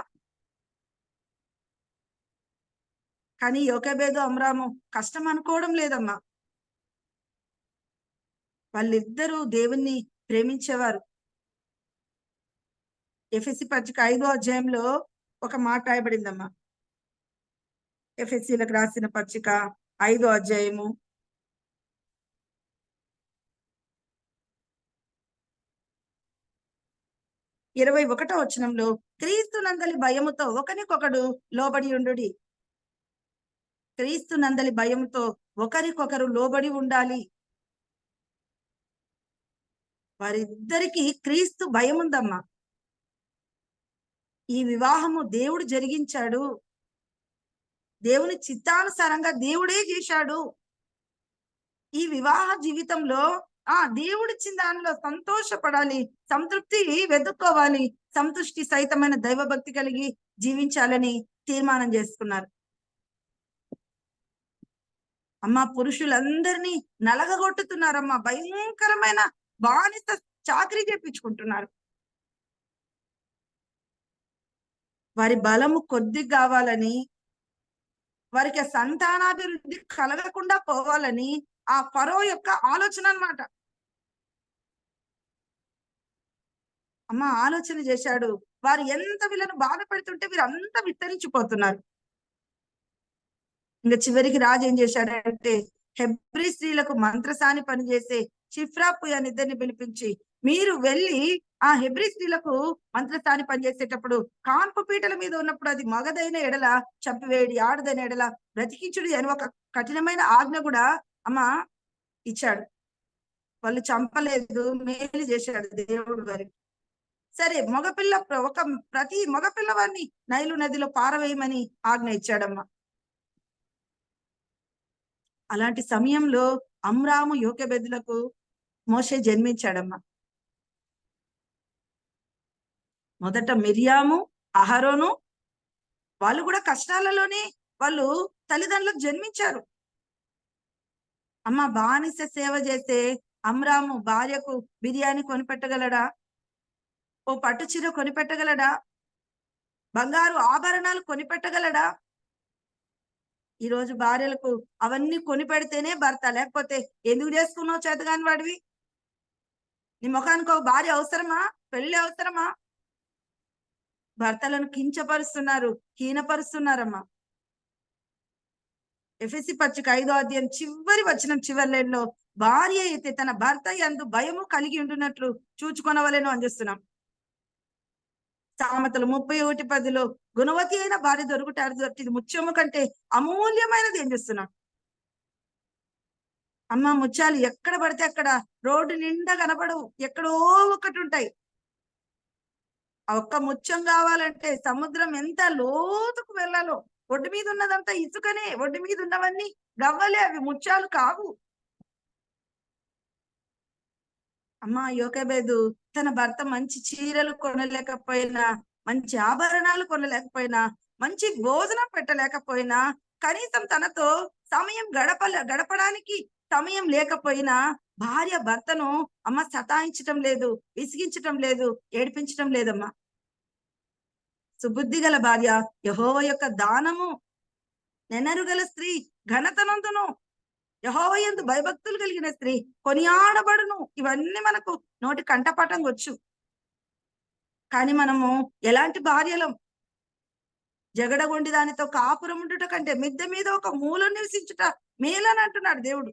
కానీ యోకేబేదు అమ్రాము కష్టం అనుకోవడం లేదమ్మా. వాళ్ళిద్దరూ దేవుణ్ణి ప్రేమించేవారు. ఎఫెసీ పత్రిక 5వ అధ్యాయంలో ఒక మాట రాయబడిందమ్మా. ఎఫెసీలకు రాసిన పత్రిక 5వ అధ్యాయము 21వ వచనంలో క్రీస్తు నందలి భయముతో ఒకరికొకడు లోబడి ఉండుడి. క్రీస్తు నందలి భయముతో ఒకరికొకరు లోబడి ఉండాలి. వారిద్దరికి క్రీస్తు భయం ఉందమ్మా. ఈ వివాహము దేవుడు జరిగించాడు, దేవుని చిత్తానుసారంగా దేవుడే చేశాడు. ఈ వివాహ జీవితంలో దేవుడిచ్చిన దానిలో సంతోషపడాలి, సంతృప్తి వెతుక్కోవాలి, సంతృష్టి సహితమైన దైవభక్తి కలిగి జీవించాలని తీర్మానం చేసుకున్నారు. అమ్మ, పురుషులందరినీ నలగగొట్టుతున్నారమ్మా. భయంకరమైన బానిస చాకరీ చేపించుకుంటున్నారు. వారి బలము కొద్ది కావాలని, వారికి సంతానాభివృద్ధి కలగకుండా పోవాలని ఆ ఫరో యొక్క ఆలోచన అన్నమాట. అమ్మ, ఆలోచన చేశాడు. వారు ఎంత వీళ్ళను బాధ పెడుతుంటే వీరు అంతా విస్తరించిపోతున్నారు. ఇంకా చివరికి రాజు ఏం చేశాడంటే హెబ్రీ స్త్రీలకు మంత్రసాని పనిచేసే షిఫ్రాపు అని ఇద్దరిని పిలిపించి, మీరు వెళ్ళి ఆ హెబ్రీ స్త్రీలకు మంత్రసాని పనిచేసేటప్పుడు కాన్పు పీటల మీద ఉన్నప్పుడు అది మగదైన ఎడల చంపివేడి, ఆడదైన ఎడల బ్రతికించుడి అని ఒక కఠినమైన ఆజ్ఞ కూడా అమ్మ ఇచ్చాడు. వాళ్ళు చంపలేదు, మేలు చేశాడు దేవుడు వారికి. సరే, ప్రతి మగపిల్లవాడిని నైలు నదిలో పారవేయమని ఆజ్ఞ ఇచ్చాడమ్మా. అలాంటి సమయంలో అమ్రాము యోకెబెదులకు మోషే జన్మించాడమ్మా. మొదట మిరియాము, అహరోను వాళ్ళు కూడా కష్టాలలోనే వాళ్ళు తల్లిదండ్రులకు జన్మించారు. అమ్మ, బానిస సేవ చేసే అమ్రాము భార్యకు బిర్యానీ కొనిపెట్టగలడా? ఓ పట్టు చీర కొనిపెట్టగలడా? బంగారు ఆభరణాలు కొనిపెట్టగలడా? ఈరోజు భార్యలకు అవన్నీ కొనిపెడితేనే భర్త, లేకపోతే ఎందుకు చేసుకున్నావు చేతగాని వాడివి? నీ ముఖానికి ఒక భార్య అవసరమా? పెళ్లి అవసరమా? భర్తలను కించపరుస్తున్నారు, హీనపరుస్తున్నారమ్మా. ఎఫెసీ పత్రిక 5వ అధ్యాయం చివరి వచనం చివరి లైన్లో భార్య అయితే తన భర్త యందు భయము కలిగి ఉంటున్నట్లు చూచుకొనవలెను అని చేస్తున్నాం. సామెతలు 31:10 గుణవతి అయిన భార్య దొరుకుతారు, ఇది ముత్యము కంటే అమూల్యమైనది ఏం చేస్తున్నాం. అమ్మ ముత్యాలు ఎక్కడ పడితే అక్కడ రోడ్డు నిండా కనపడవు, ఎక్కడో ఒకటి ఉంటాయి. ఆ ఒక్క ముత్యం కావాలంటే సముద్రం ఎంత లోతుకు వెళ్ళాలో. ఒడ్డు మీద ఉన్నదంతా ఇసుకనే, ఒడ్డు మీద ఉన్నవన్నీ గవ్వలే, అవి ముత్యాలు కావు. అమ్మ యోకేబేదు తన భర్త మంచి చీరలు కొనలేకపోయినా, మంచి ఆభరణాలు కొనలేకపోయినా, మంచి భోజనం పెట్టలేకపోయినా, కనీసం తనతో సమయం గడపడానికి సమయం లేకపోయినా భార్య భర్తను అమ్మ సతాయించటం లేదు, విసిగించటం లేదు, ఏడిపించటం లేదమ్మా. సుబుద్ధి గల భార్య యెహోవా యొక్క దానము, నెనరుగల స్త్రీ ఘనతనందును, యెహోవా యందు భయభక్తులు కలిగిన స్త్రీ కొనియాడబడును. ఇవన్నీ మనకు నోటి కంఠపాఠం వచ్చు. కానీ మనము ఎలాంటి భార్యలం? జగడగొండి దానితో కాపురం ఉండుట కంటే మిద్దె మీద ఒక మూల నివసించుట మేలని అంటున్నాడు దేవుడు.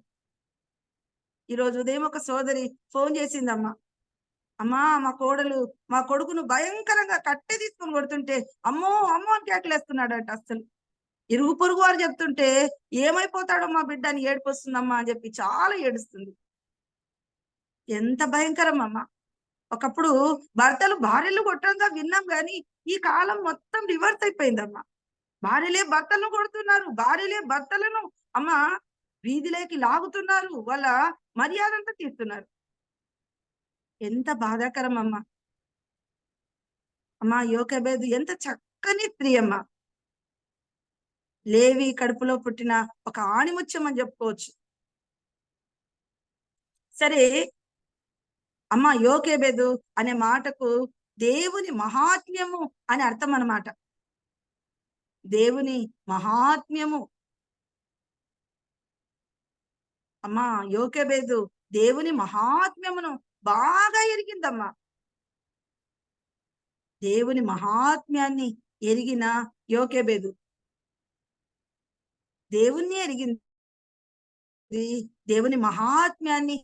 ఈరోజు ఉదయం ఒక సోదరి ఫోన్ చేసిందమ్మా. అమ్మా మా కొడుకును భయంకరంగా కట్టె తీసుకొని కొడుతుంటే అమ్మో అమ్మో అని కేకలేస్తున్నాడంట. అసలు ఇరుగు పొరుగు వారు చెప్తుంటే ఏమైపోతాడో మా బిడ్డ అని ఏడుపు వస్తుందమ్మా అని చెప్పి చాలా ఏడుస్తుంది. ఎంత భయంకరం అమ్మా. ఒకప్పుడు భర్తలు భార్యలు కొట్టంగా విన్నాం, కానీ ఈ కాలం మొత్తం రివర్స్ అయిపోయిందమ్మా. భార్యలే భర్తలను కొడుతున్నారు, భార్యలే భర్తలను అమ్మ వీధిలోకి లాగుతున్నారు, వాళ్ళ మర్యాద అంతా తీస్తున్నారు. ఎంత బాధాకరం అమ్మా. అమ్మా యోకేబేదు ఎంత చక్కని స్త్రీ అమ్మా. లేవి కడుపులో పుట్టిన ఒక ఆణిముత్యం అని చెప్పుకోవచ్చు. సరే అమ్మ యోకేబేదు అనే మాటకు దేవుని మహాత్మ్యము అని అర్థం అన్నమాట. దేవుని మహాత్మ్యము. అమ్మా యోకేబేదు దేవుని మహాత్మ్యమును బాగా ఎరిగిందమ్మా. దేవుని మహాత్మ్యాన్ని ఎరిగిన యోకేబేదు దేవుణ్ణి ఎరిగింది, దేవుని మహాత్మ్యాన్ని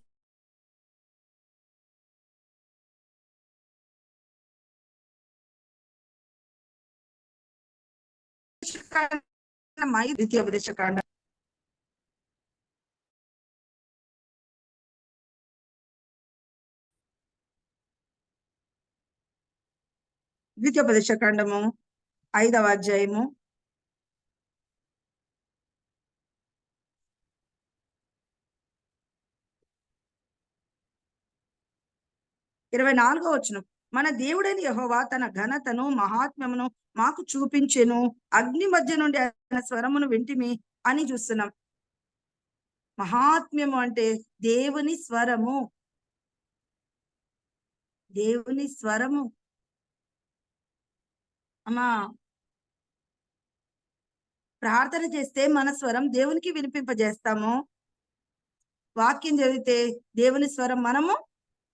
ద్వితీయోపదేశకాండ ద్వితీయోపదేశకాండము 5వ అధ్యాయము 24వ వచనం. మన దేవుడైన యెహోవా తన ఘనతను మహాత్మ్యమును మాకు చూపించెను, అగ్ని మధ్య నుండి ఆయన స్వరమును వింటిమి అని చూస్తున్నాం. మహాత్మ్యము అంటే దేవుని స్వరము, దేవుని స్వరము. అమ్మా ప్రార్థన చేస్తే మన స్వరం దేవునికి వినిపింపజేస్తాము, వాక్యం చదివితే దేవుని స్వరం మనము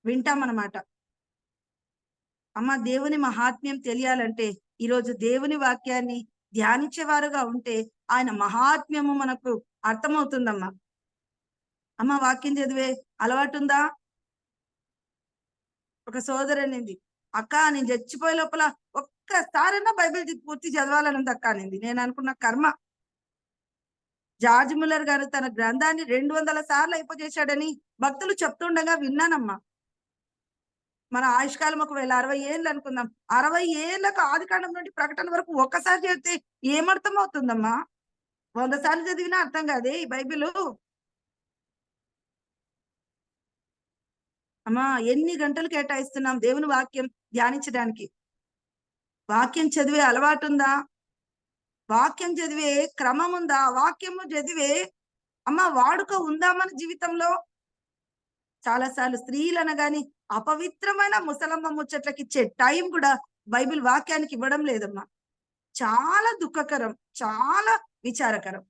వింటామన్నమాట. అమ్మ దేవుని మహాత్మ్యం తెలియాలంటే ఈరోజు దేవుని వాక్యాన్ని ధ్యానించేవారుగా ఉంటే ఆయన మహాత్మ్యము మనకు అర్థమవుతుందమ్మా. అమ్మ వాక్యం చదివే అలవాటు ఉందా? ఒక సోదరు అనింది, అక్క నేను చచ్చిపోయే లోపల ఒక్కసారైనా బైబిల్ పూర్తి చదవాలని ఉంది అక్క అనింది. నేను అనుకున్న కర్మ. జార్జ్ ముల్లర్ గారు తన గ్రంథాన్ని 200 సార్లు అయిపోచేశాడని భక్తులు చెప్తుండగా విన్నానమ్మా. మన ఆయుష్కాలం ఒకవేళ 60 ఏళ్ళు అనుకుందాం, 60 ఏళ్ళకు ఆదికాండం నుండి ప్రకటన వరకు ఒక్కసారి చదివితే ఏమర్థం అవుతుందమ్మా? 100 సార్లు చదివినా అర్థం కాదే ఈ బైబిల్. అమ్మా ఎన్ని గంటలు కేటాయిస్తున్నాం దేవుని వాక్యం ధ్యానించడానికి? వాక్యం చదివే అలవాటు ఉందా? వాక్యం చదివే క్రమం ఉందా? వాక్యము చదివే వాడుక ఉందా మన జీవితంలో? చాలాసార్లు స్త్రీలు అనగాని అపవిత్రమైన ముసలమ్మ ముచ్చట్లకి ఇచ్చే టైం కూడా బైబిల్ వాక్యానికి ఇవ్వడం లేదమ్మా. చాలా దుఃఖకరం, చాలా విచారకరం.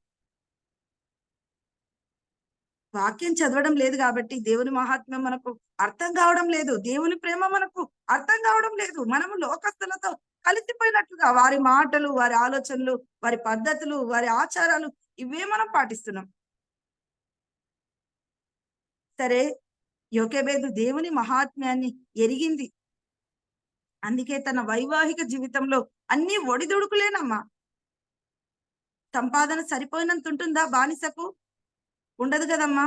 వాక్యం చదవడం లేదు కాబట్టి దేవుని మహాత్మ్యం మనకు అర్థం కావడం లేదు, దేవుని ప్రేమ మనకు అర్థం కావడం లేదు. మనము లోకస్తులతో కలిసిపోయినట్లుగా వారి మాటలు, వారి ఆలోచనలు, వారి పద్ధతులు, వారి ఆచారాలు ఇవే మనం పాటిస్తున్నాం. సరే, యోకేబేదు దేవుని మహాత్మ్యాన్ని ఎరిగింది. అందుకే తన వైవాహిక జీవితంలో అన్ని ఒడిదుడుకులేనమ్మా. సంపాదన సరిపోయినంత ఉంటుందా బానిసకు? ఉండదు కదమ్మా.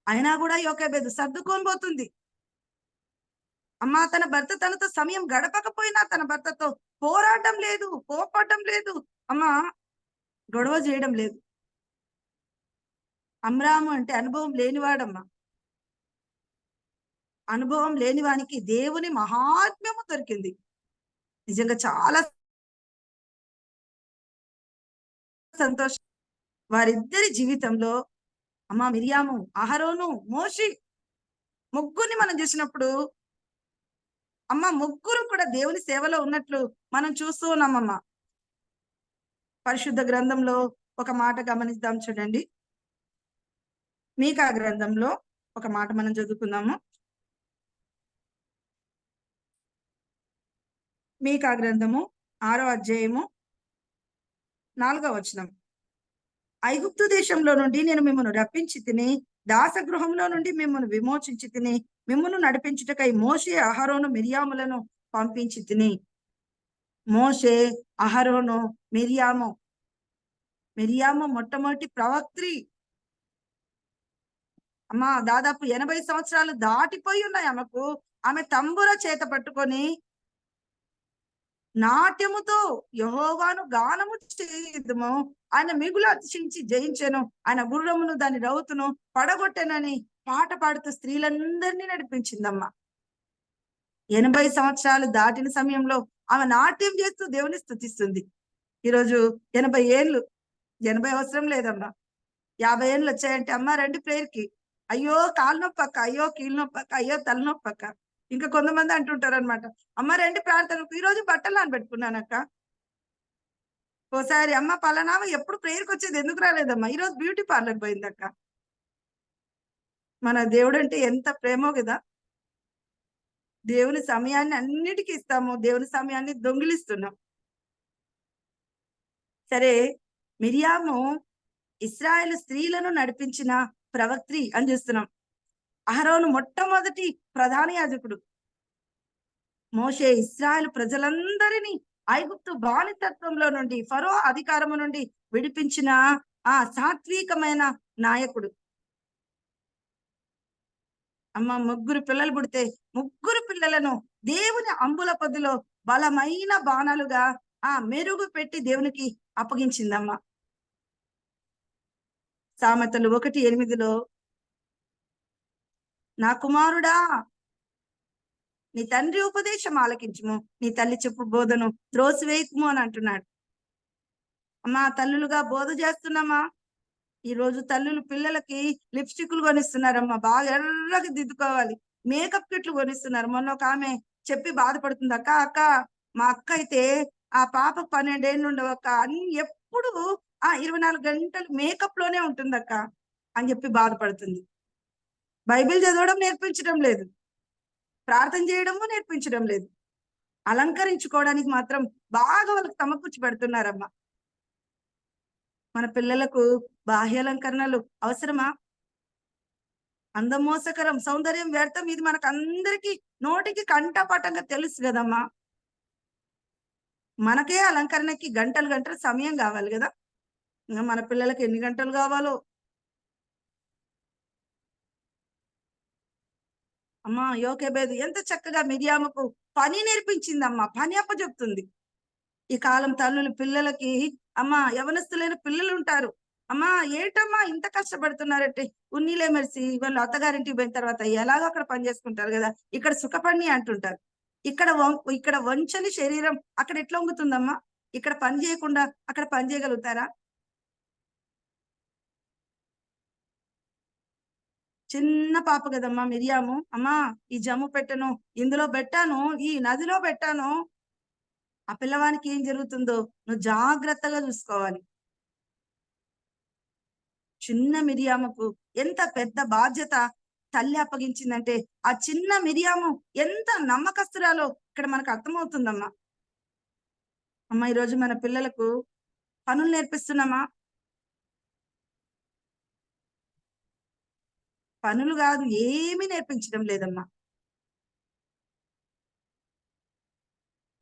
అయినా కూడా యోకేబేదు సర్దుకొని పోతుంది. అమ్మా, తన భర్త తనతో సమయం గడపకపోయినా తన భర్తతో పోరాటం లేదు, కోపటం లేదు, అమ్మా గొడవ చేయడం లేదు. అమ్రాము అంటే అనుభవం లేనివాడమ్మా. అనుభవం లేని వానికి దేవుని మహాత్మ్యము దొరికింది. నిజంగా చాలా సంతోషం. వారిద్దరి జీవితంలో అమ్మా మిరియాము, అహరోను, మోషి ముగ్గురిని మనం చూసినప్పుడు అమ్మ ముగ్గురు కూడా దేవుని సేవలో ఉన్నట్లు మనం చూస్తూ ఉన్నామమ్మా. పరిశుద్ధ గ్రంథంలో ఒక మాట గమనిద్దాం చూడండి. మీకా గ్రంథంలో ఒక మాట మనం చదువుకుందాము. మీకా గ్రంథము 6వ అధ్యాయము 4వ వచనం. ఐగుప్తు దేశంలో నుండి నేను మిమ్మల్ని రప్పించి తిని, దాసగృహంలో నుండి మిమ్మల్ని విమోచించి తిని, మిమ్మల్ని నడిపించుటకై మోషే, అహరోను, మిరియాములను పంపించి తిని. మోషే, అహరోను, మిరియాము. మిరియాము మొట్టమొదటి ప్రవక్త్రి. అమ్మా, దాదాపు 80 సంవత్సరాలు దాటిపోయి ఉన్నాయి ఆమెకు. ఆమె తంబుర చేత పట్టుకొని నాట్యముతో యెహోవాను గానము చేయుదుము, ఆయన మిగులు అతిశయించి జయించెను, ఆయన గుర్రమును దాని రౌతును పడగొట్టెనని పాట పాడుతూ స్త్రీలందరినీ నడిపించిందమ్మా. 80 సంవత్సరాలు దాటిన సమయంలో ఆమె నాట్యం చేస్తూ దేవుని స్తుతిస్తుంది. ఈరోజు 80 ఏళ్ళు, 80 అవసరం లేదమ్మా. 50 ఏళ్ళు వచ్చాయంటే అమ్మ రండి ప్రేయర్కి. అయ్యో కాలు నొప్పక్క, అయ్యో కీలు నొప్పక్క, అయ్యో తలనొప్పక్క. ఇంకా కొంతమంది అంటుంటారు అనమాట, అమ్మ రండి ప్రార్థనకు. ఈ రోజు బట్టలు నానబెట్టుకున్నానక్క. ఓసారి అమ్మ పలానామా ఎప్పుడు ప్రేయర్కి వచ్చేది ఎందుకు రాలేదమ్మా, ఈ రోజు బ్యూటీ పార్లర్ పోయిందక్క. మన దేవుడు అంటే ఎంత ప్రేమో కదా. దేవుని సమయాన్ని అన్నిటికీ ఇస్తాము, దేవుని సమయాన్ని దొంగిలిస్తున్నాం. సరే, మిరియాము ఇశ్రాయేలు స్త్రీలను నడిపించిన ప్రవక్త్రి అని చూస్తున్నాం. అహరోను మొట్టమొదటి ప్రధాన యాజకుడు. మోషే ఇశ్రాయేలు ప్రజలందరినీ ఐగుప్తు బానిసత్వంలో నుండి, ఫరో అధికారము నుండి విడిపించిన ఆ సాత్వికమైన నాయకుడు. అమ్మ ముగ్గురు పిల్లలు పుడితే ముగ్గురు పిల్లలను దేవుని అంబుల పొదిలో బలమైన బాణాలుగా మెరుగు పెట్టి దేవునికి అప్పగించిందమ్మ. సామెతలు 1:8 నా కుమారుడా, నీ తండ్రి ఉపదేశం ఆలకించుము, నీ తల్లి చెప్పు బోధను త్రోసివేయకుము అని అంటున్నాడు. అమ్మా, తల్లులుగా బోధ చేస్తున్నామా? ఈ రోజు తల్లులు పిల్లలకి లిప్స్టిక్లు కొనిస్తున్నారమ్మా, బాగా ఎర్రగా దిద్దుకోవాలి, మేకప్ కిట్లు కొనిస్తున్నారు. మొన్న ఒక ఆమె చెప్పి బాధపడుతుంది, అక్క అక్క మా అక్క అయితే ఆ పాప 12 ఏళ్ళు ఉండవక్క, అన్ని ఎప్పుడు 24 గంటలు మేకప్ లోనే ఉంటుందక్క అని చెప్పి బాధపడుతుంది. బైబిల్ చదవడం నేర్పించడం లేదు, ప్రార్థన చేయడము నేర్పించడం లేదు, అలంకరించుకోవడానికి మాత్రం బాగా వాళ్ళకి సమకూర్చి పెడుతున్నారమ్మా. మన పిల్లలకు బాహ్యాలంకరణలు అవసరమా? అందమోసకరం, సౌందర్యం వ్యర్థం, ఇది మనకు అందరికీ నోటికి కంటపటంగా తెలుసు కదమ్మా. మనకే అలంకరణకి గంటలు గంటలు సమయం కావాలి కదా, ఇంకా మన పిల్లలకి ఎన్ని గంటలు కావాలో. అమ్మా, యోకేబేదు ఎంత చక్కగా మిరియాముకు పని నేర్పించిందమ్మా, పని అప్పచెప్తుంది. ఈ కాలం తల్లులు పిల్లలకి, అమ్మా యవనస్తులైన పిల్లలు ఉంటారు, అమ్మా ఏటమ్మా ఇంత కష్టపడుతున్నారంటే, ఉన్నీలే మెరిసి వాళ్ళు అత్తగారింటికి పోయిన తర్వాత ఎలాగో అక్కడ పని చేసుకుంటారు కదా, ఇక్కడ సుఖపడిని అంటుంటారు. ఇక్కడ వంచని శరీరం అక్కడ ఎట్లా వంగుతుందమ్మా? ఇక్కడ పని చేయకుండా అక్కడ పని చేయగలుగుతారా? చిన్న పాప కదమ్మా మిరియాము. అమ్మా ఈ జమ్ము పెట్టను, ఇందులో పెట్టాను, ఈ నదిలో పెట్టాను, ఆ పిల్లవానికి ఏం జరుగుతుందో నువ్వు జాగ్రత్తగా చూసుకోవాలి. చిన్న మిరియాముకు ఎంత పెద్ద బాధ్యత తల్లి అప్పగించిందంటే, ఆ చిన్న మిరియాము ఎంత నమ్మకస్తురాలో ఇక్కడ మనకు అర్థమవుతుందమ్మా. అమ్మ ఈరోజు మన పిల్లలకు పనులు నేర్పిస్తున్నామా? పనులు కాదు, ఏమీ నేర్పించడం లేదమ్మా.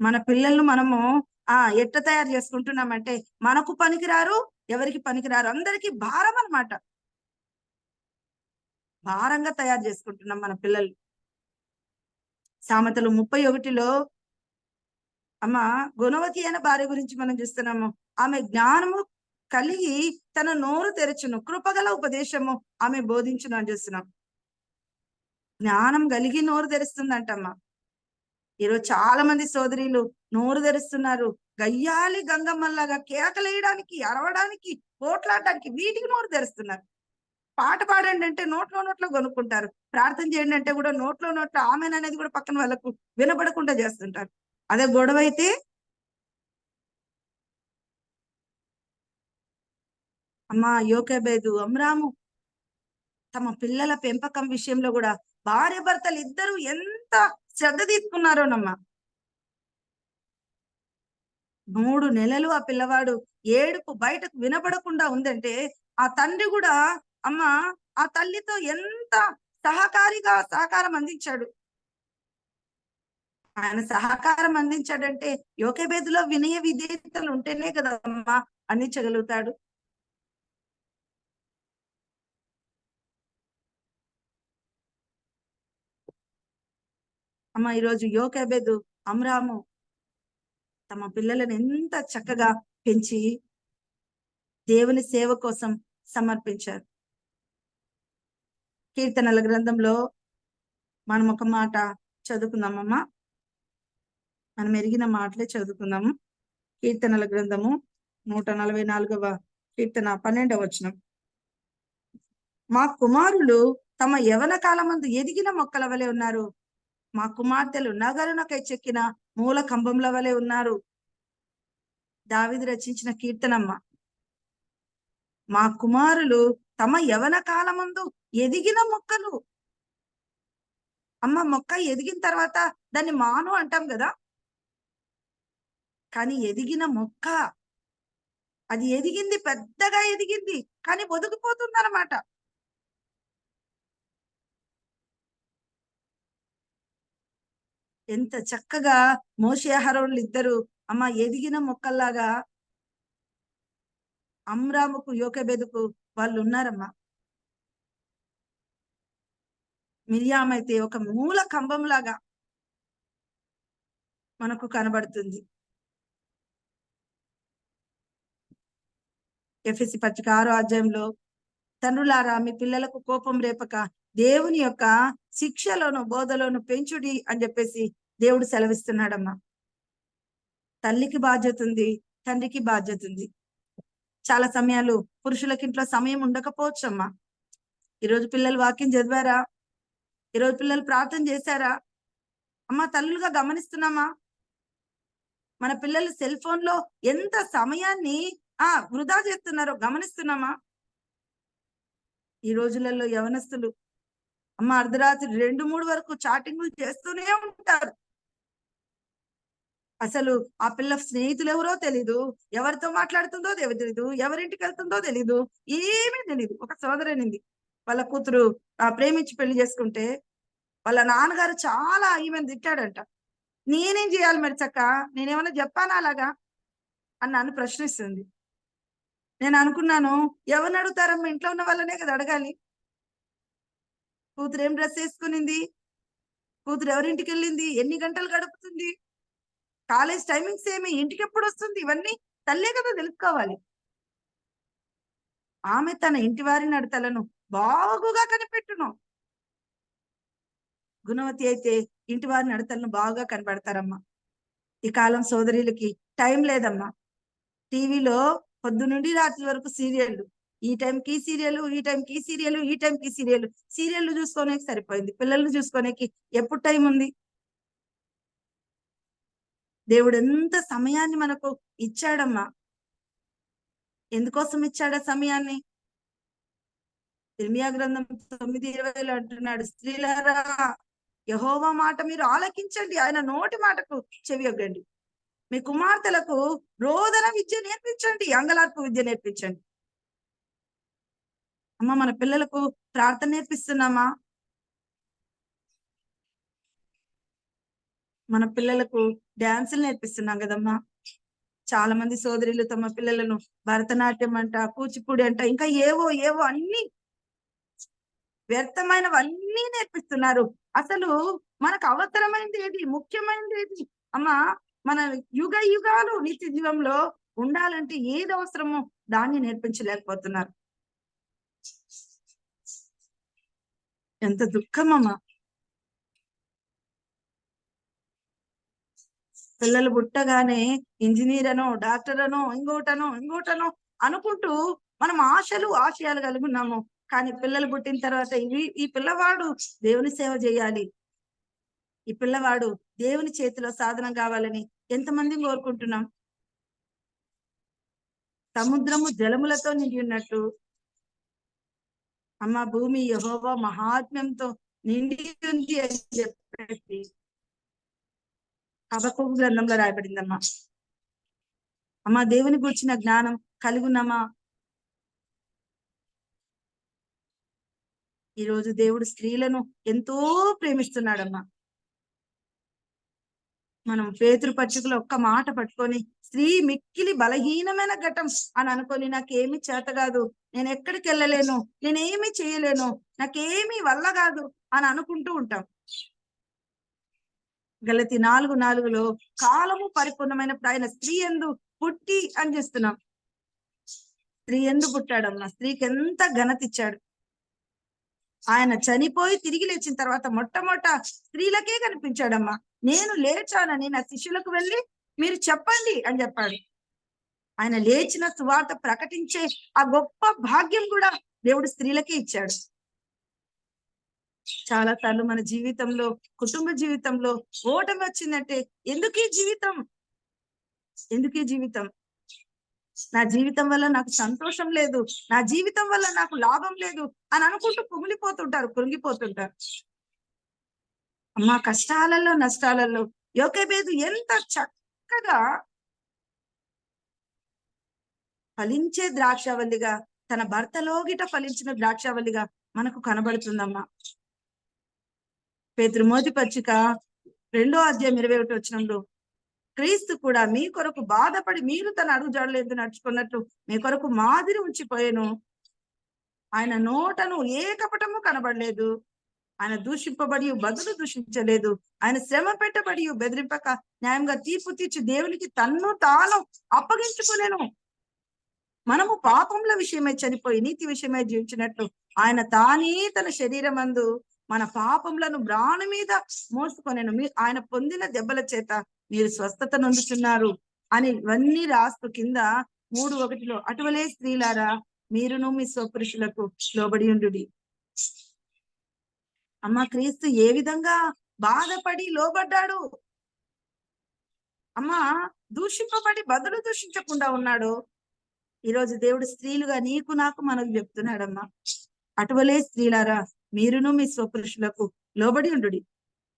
మన పిల్లలను మనము ఎట్ట తయారు చేసుకుంటున్నామంటే మనకు పనికిరారు, ఎవరికి పనికిరారు, అందరికీ భారం అన్నమాట. భారంగా తయారు చేసుకుంటున్నాం మన పిల్లలు. సామెతలు 31లో అమ్మ గుణవతి అయిన భార్య గురించి మనం చూస్తున్నాము. ఆమె జ్ఞానము కలిగి తన నోరు తెరచును, కృపగల ఉపదేశము ఆమె బోధించును అని చూస్తున్నాం. జ్ఞానం కలిగి నోరు తెరుస్తుందంటమ్మా. ఈరోజు చాలా మంది సోదరీలు నోరు తెరుస్తున్నారు, గయ్యాలి గంగమ్మల్లాగా కేకలేయడానికి, అరవడానికి, పోట్లాడడానికి, వీటికి నోరు తెరుస్తున్నారు. పాట పాడండి అంటే నోట్లో కొనుక్కుంటారు. ప్రార్థన చేయండి అంటే కూడా నోట్లో ఆమెన్ అనేది కూడా పక్కన వాళ్ళకు వినపడకుండా చేస్తుంటారు. అదే గొడవ అయితే అమ్మా యోకెబెదు, అమ్రాము తమ పిల్లల పెంపకం విషయంలో కూడా భార్య భర్తలు ఇద్దరు ఎంత శ్రద్ధ తీసుకున్నారోనమ్మా. 3 నెలలు ఆ పిల్లవాడు ఏడుపు బయటకు వినపడకుండా ఉందంటే ఆ తండ్రి కూడా అమ్మ ఆ తల్లితో ఎంత సహకారం అందించాడు. ఆయన సహకారం అందించాడంటే యోకెబెదులో వినయ విధేయతలు ఉంటేనే కదమ్మా అందించగలుగుతాడు. అమ్మ ఈరోజు యోకెబెదు, అమ్రాము తమ పిల్లలను ఎంత చక్కగా పెంచి దేవుని సేవ కోసం సమర్పించారు. కీర్తనల గ్రంథంలో మనం ఒక మాట చదువుకుందామమ్మా. మనం ఎరిగిన మాటలే చదువుకుందాము. కీర్తనల గ్రంథము 144వ కీర్తన 12వ వచనం. మా కుమారులు తమ యవన కాలమందు ఎదిగిన మొక్కల వలె ఉన్నారు, మా కుమార్తెలు నగరునకై చెక్కిన మూల కంబంల వలె ఉన్నారు. దావీదు రచించిన కీర్తనమ్మ. మా కుమారులు తమ యవన కాలమందు ఎదిగిన మొక్కలు. అమ్మ మొక్క ఎదిగిన తర్వాత దాన్ని మాను అంటాం కదా, కానీ ఎదిగిన మొక్క అది ఎదిగింది, పెద్దగా ఎదిగింది, కానీ ఒదిగిపోతుంది అన్నమాట. ఎంత చక్కగా మోషే అహరోనులు ఇద్దరు అమ్మ ఎదిగిన మొక్కల్లాగా అమ్రాముకు యోకెబెదుకు వాళ్ళు ఉన్నారమ్మా. మిర్యామ్ అయితే ఒక మూల కంబంలాగా మనకు కనబడుతుంది. ఎఫెసీ పత్రిక 6వ అధ్యాయంలో తండ్రులారా మీ పిల్లలకు కోపం రేపక దేవుని యొక్క శిక్షలోను బోధలోను పెంచుడి అని చెప్పేసి దేవుడు సెలవిస్తున్నాడమ్మా. తల్లికి బాధ్యత ఉంది, తండ్రికి బాధ్యత ఉంది. చాలా సమయాలు పురుషులకి ఇంట్లో సమయం ఉండకపోవచ్చు అమ్మా. ఈరోజు పిల్లలు వాక్యం చదివారా? ఈరోజు పిల్లలు ప్రార్థన చేశారా? అమ్మ తల్లులుగా గమనిస్తున్నామా? మన పిల్లలు సెల్ ఫోన్ లో ఎంత సమయాన్ని వృధా చేస్తున్నారో గమనిస్తున్నామా? ఈ రోజులలో యవనస్తులు అమ్మ అర్ధరాత్రి 2-3 వరకు చాటింగ్లు చేస్తూనే ఉంటారు. అసలు ఆ పిల్ల స్నేహితులు ఎవరో తెలీదు, ఎవరితో మాట్లాడుతుందో తెలీదు, ఎవరింటికి వెళ్తుందో తెలీదు, ఏమీ తెలీదు. ఒక సోదరనింది, వాళ్ళ కూతురు ప్రేమించి పెళ్లి చేసుకుంటే వాళ్ళ నాన్నగారు చాలా ఈమెను తిట్టాడంట. నేనేం చేయాలి మరి చక్క, నేనేమన్నా చెప్పానా అలాగా అని నన్ను ప్రశ్నిస్తుంది. నేను అనుకున్నాను, ఎవరిని అడుగుతారమ్మా, ఇంట్లో ఉన్న వాళ్ళనే కదా అడగాలి. కూతురు ఏం డ్రెస్ వేసుకునింది, కూతురు ఎవరింటికి వెళ్ళింది, ఎన్ని గంటలు గడుపుతుంది, కాలేజ్ టైమింగ్స్ ఏమి, ఇంటికి ఎప్పుడు వస్తుంది, ఇవన్నీ తల్లే కదా తెలుసుకోవాలి. ఆమె తన ఇంటి వారి నడతలను బాగుగా కనిపెట్టును. గుణవతి అయితే ఇంటి వారి నడతలను బాగా కనబడతారమ్మా. ఈ కాలం సోదరులకి టైం లేదమ్మా. టీవీలో పొద్దు నుండి రాత్రి వరకు సీరియళ్ళు, ఈ టైంకి సీరియల్, ఈ టైంకి సీరియల్, ఈ టైంకి సీరియల్. సీరియల్ చూసుకోనేకి సరిపోయింది, పిల్లల్ని చూసుకోనేకి ఎప్పుడు టైం ఉంది? దేవుడు ఎంత సమయాన్ని మనకు ఇచ్చాడమ్మా. ఎందుకోసం ఇచ్చాడు ఆ సమయాన్ని? ఇర్మియా గ్రంథం 9:20 అంటున్నాడు, స్త్రీలారా యెహోవా మాట మీరు ఆలకించండి, ఆయన నోటి మాటకు చెవియొగ్గండి. మీ కుమార్తెలకు రోదన విద్య నేర్పించండి, అంగలార్పు విద్య నేర్పించండి. అమ్మ, మన పిల్లలకు ప్రార్థన నేర్పిస్తున్నామా? మన పిల్లలకు డాన్సులు నేర్పిస్తున్నాం కదమ్మా. చాలా మంది సోదరులు తమ పిల్లలను భరతనాట్యం అంట, కూచిపూడి అంట, ఇంకా ఏవో ఏవో అన్ని వ్యర్థమైనవన్నీ నేర్పిస్తున్నారు. అసలు మనకు అవసరమైనది ఏది, ముఖ్యమైనది ఏది? అమ్మా, మన యుగ యుగాలు నిత్య జీవంలో ఉండాలంటే ఏది అవసరమో దాన్ని నేర్పించలేకపోతున్నారు. ఎంత దుఃఖం అమ్మా. పిల్లలు పుట్టగానే ఇంజనీర్ అనో, డాక్టర్ అనో, ఇంకోటనో అనుకుంటూ మనం ఆశయాలు కలిగి ఉన్నాము. కానీ పిల్లలు పుట్టిన తర్వాత ఈ పిల్లవాడు దేవుని సేవ చేయాలి, ఈ పిల్లవాడు దేవుని చేతిలో సాధనం కావాలని ఎంతమంది కోరుకుంటున్నాం? సముద్రము జలములతో నిండి ఉన్నట్టు అమ్మ, భూమి యెహోవా మహాత్మ్యంతో నిండి ఉంది అని చెప్పేసి హబక్కూకు గ్రంథంలో రాయబడిందమ్మా. అమ్మ, దేవుని గురించిన జ్ఞానం కలిగి ఉన్నామా? ఈరోజు దేవుడు స్త్రీలను ఎంతో ప్రేమిస్తున్నాడమ్మా. మనం పేతురు పత్రికలో ఒక్క మాట పట్టుకొని, స్త్రీ మిక్కిలి బలహీనమైన ఘటం అని అనుకొని, నాకేమి చేత కాదు, నేను ఎక్కడికి వెళ్ళలేను, నేనేమి చేయలేను, నాకేమి వల్ల కాదు అని అనుకుంటూ ఉంటాం. గలతి 4:4లో కాలము పరిపూర్ణమైనప్పుడు ఆయన స్త్రీ యందు పుట్టి అని చేస్తున్నాం. స్త్రీ యందు పుట్టాడమ్మా. స్త్రీకి ఎంత ఘనత ఇచ్చాడు. ఆయన చనిపోయి తిరిగి లేచిన తర్వాత మొట్టమొదట స్త్రీలకే కనిపించాడమ్మా. నేను లేచానని నా శిష్యులకు వెళ్ళి మీరు చెప్పండి అని చెప్పాడు. ఆయన లేచిన సువార్త ప్రకటించే ఆ గొప్ప భాగ్యం కూడా దేవుడు స్త్రీలకే ఇచ్చాడు. చాలా సార్లు మన జీవితంలో, కుటుంబ జీవితంలో ఓటమి వచ్చిందంటే ఎందుకీ జీవితం, నా జీవితం వల్ల నాకు సంతోషం లేదు, నా జీవితం వల్ల నాకు లాభం లేదు అని అనుకుంటూ కృంగిపోతుంటారు. అమ్మా, కష్టాలలో నష్టాలలో యోకేబేదు ఎంత చక్కగా ఫలించే ద్రాక్షవల్లిగా, తన భర్తలోగిట ఫలించిన ద్రాక్షవల్లిగా మనకు కనబడుతుందమ్మా. పేతురు మొదటి పత్రిక 2:21 క్రీస్తు కూడా మీ కొరకు బాధపడి మీరు తన అడుగుజాడలేదు నడుచుకున్నట్టు మీ కొరకు మాదిరి ఉంచిపోయాను. ఆయన నోటను ఏ కపటము కనబడలేదు, ఆయన దూషింపబడి బదులు దూషించలేదు, ఆయన శ్రమ పెట్టబడి బెదిరింపక న్యాయంగా తీర్పు తీర్చి దేవునికి తన్ను తాను అప్పగించుకోలేను. మనము పాపముల విషయమై చనిపోయి నీతి విషయమై జీవించినట్లు ఆయన తానే తన శరీరమందు మన పాపములను బ్రాణు మీద మోసుకొనెను. ఆయన పొందిన దెబ్బల చేత మీరు స్వస్థత నొందుతున్నారు అని ఇవన్నీ రాస్తూ కింద 3:1 అటువలే స్త్రీలారా మీరును మీ స్వపురుషులకు లోబడి ఉండుడి. అమ్మ, క్రీస్తు ఏ విధంగా బాధపడి లోబడ్డాడు? అమ్మ, దూషింపబడి బదులు దూషించకుండా ఉన్నాడు. ఈరోజు దేవుడు స్త్రీలుగా నీకు నాకు మనకు చెప్తున్నాడమ్మా. అటువలే స్త్రీలారా మీరును మీ స్వపురుషులకు లోబడి ఉండుడి.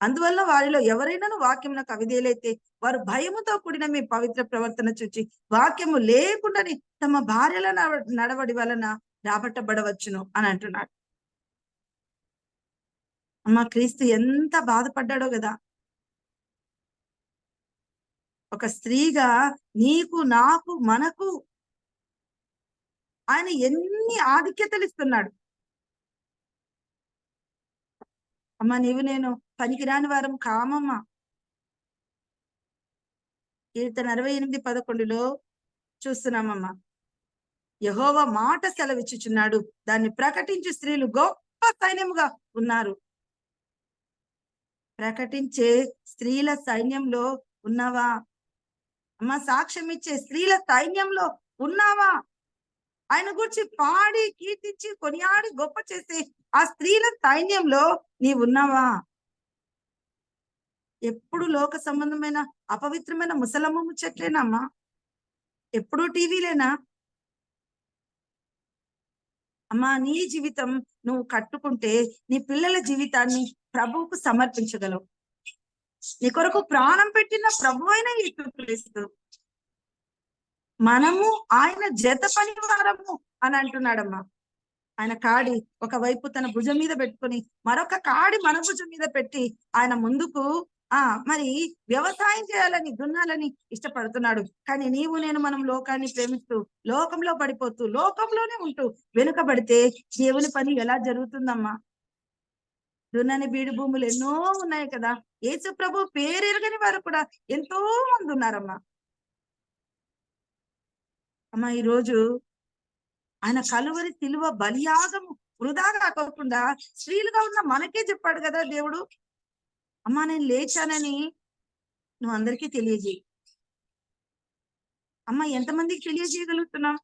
అందువల్ల వారిలో ఎవరైనాను వాక్యమునకు అవిధేయులైతే వారు భయముతో కూడిన మీ పవిత్ర ప్రవర్తన చూచి వాక్యము లేకుండానే తమ భార్యల నడవడి వలన రాబట్టబడవచ్చును అని అంటున్నాడు. అమ్మ, క్రీస్తు ఎంత బాధపడ్డాడో కదా. ఒక స్త్రీగా నీకు నాకు మనకు ఆయన ఎన్ని ఆధిక్యతలు ఇస్తున్నాడు. అమ్మ, నీవు నేను పనికిరాని వారం కామమ్మా. కీర్తన 68:11 చూస్తున్నామమ్మా. యెహోవా మాట సెలవిచ్చుచున్నాడు, దాన్ని ప్రకటించు స్త్రీలు గొప్ప సైన్యముగా ఉన్నారు. ప్రకటించే స్త్రీల సైన్యంలో ఉన్నావా అమ్మ? సాక్ష్యం ఇచ్చే స్త్రీల సైన్యంలో ఉన్నావా? ఆయన గురించి పాడి కీర్తించి కొనియాడి గొప్ప చేసే ఆ స్త్రీల సైన్యంలో నీవున్నావా? ఎప్పుడు లోక సంబంధమైన అపవిత్రమైన ముసలమ్మ ముచ్చట్లేనమ్మా? ఎప్పుడు టీవీలేనా? అమ్మా, నీ జీవితం నువ్వు కట్టుకుంటే నీ పిల్లల జీవితాన్ని ప్రభువుకు సమర్పించగలవు. నీ కొరకు ప్రాణం పెట్టిన ప్రభు అయిన యేసుక్రీస్తు, మనము ఆయన జత పనివారము అని అంటున్నాడమ్మా. ఆయన కాడి ఒకవైపు తన భుజం మీద పెట్టుకొని మరొక కాడి మన భుజం మీద పెట్టి ఆయన ముందుకు మరి వ్యవసాయం చేయాలని, దున్నాలని ఇష్టపడుతున్నాడు. కానీ నీవు నేను మనం లోకాన్ని ప్రేమిస్తూ లోకంలో పడిపోతూ లోకంలోనే ఉంటూ వెనుకబడితే దేవుని పని ఎలా జరుగుతుందమ్మా? దున్నని బీడు భూములు ఎన్నో ఉన్నాయి కదా. యేసు ప్రభు పేరెరగని వారు కూడా ఎంతో మంది ఉన్నారమ్మా. అమ్మా, ఈరోజు ఆయన కలువరి సిలువ బలియాగము వృధాగా కాకుండా స్త్రీలుగా ఉన్న మనకే చెప్పాడు కదా దేవుడు. అమ్మా, నేను లేచానని నువ్వు అందరికీ తెలియజేయి. అమ్మా, ఎంతమందికి తెలియజేయగలుగుతున్నాం?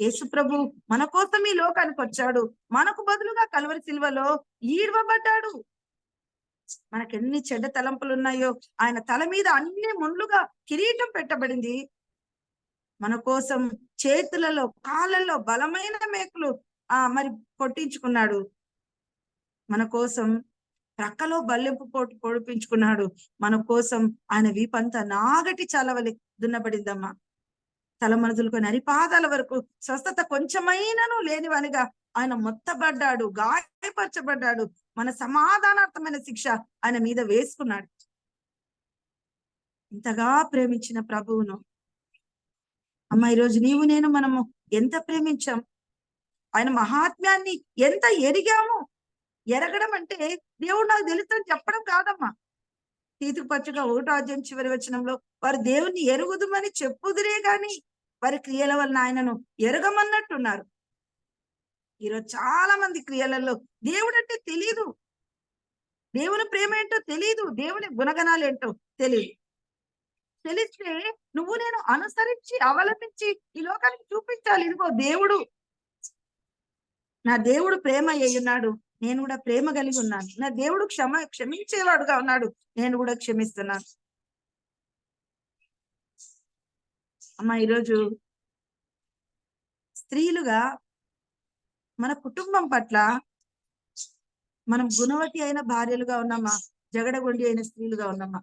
యేసు ప్రభు మన కోసం ఈ లోకానికి వచ్చాడు. మనకు బదులుగా కలువరి సిలువలో ఈడ్వబడ్డాడు. మనకెన్ని చెడ్డ తలంపులు ఉన్నాయో ఆయన తల మీద అన్ని ముళ్ళుగా కిరీటం పెట్టబడింది. మన కోసం చేతులలో కాళ్ళల్లో బలమైన మేకులు మరి కొట్టించుకున్నాడు. మన కోసం ప్రక్కలో బల్లెంపు పోటు పొడిపించుకున్నాడు. మన కోసం ఆయన వీపంతా నాగటి చలవలి దున్నబడిందమ్మా. తల మనసులకు నరిపాదాల వరకు స్వస్థత కొంచెమైనను లేనివనిగా ఆయన మొత్తబడ్డాడు, గాయపరచబడ్డాడు. మన సమాధానార్థమైన శిక్ష ఆయన మీద వేసుకున్నాడు. ఇంతగా ప్రేమించిన ప్రభువును అమ్మ, ఈరోజు నీవు నేను మనము ఎంత ప్రేమించాం, ఆయన మహాత్మ్యాన్ని ఎంత ఎరిగాము. ఎరగడం అంటే దేవుడు నాకు తెలుసని చెప్పడం కాదమ్మా. తీతుకు పచ్చగా 1వ అధ్యాయం చివరి వచనంలో వారు దేవుణ్ణి ఎరుగుదుమని చెప్పుదురే గాని వారి క్రియల వలన ఆయనను ఎరగమన్నట్టున్నారు. ఈరోజు చాలా మంది క్రియలలో దేవుడు అంటే తెలియదు, దేవుని ప్రేమ ఏంటో తెలియదు, దేవుని గుణగణాలు ఏంటో తెలియదు. తెలిస్తే నువ్వు నేను అనుసరించి అవలంబించి ఈ లోకానికి చూపించాలి. ఇదిగో దేవుడు, నా దేవుడు ప్రేమ అయ్యున్నాడు, నేను కూడా ప్రేమ కలిగి ఉన్నాను. నా దేవుడు క్షమించేవాడుగా ఉన్నాడు, నేను కూడా క్షమిస్తున్నాను. అమ్మా, ఈరోజు స్త్రీలుగా మన కుటుంబం పట్ల మనం గుణవతి అయిన భార్యలుగా ఉన్నామా, జగడగొండి అయిన స్త్రీలుగా ఉన్నామా?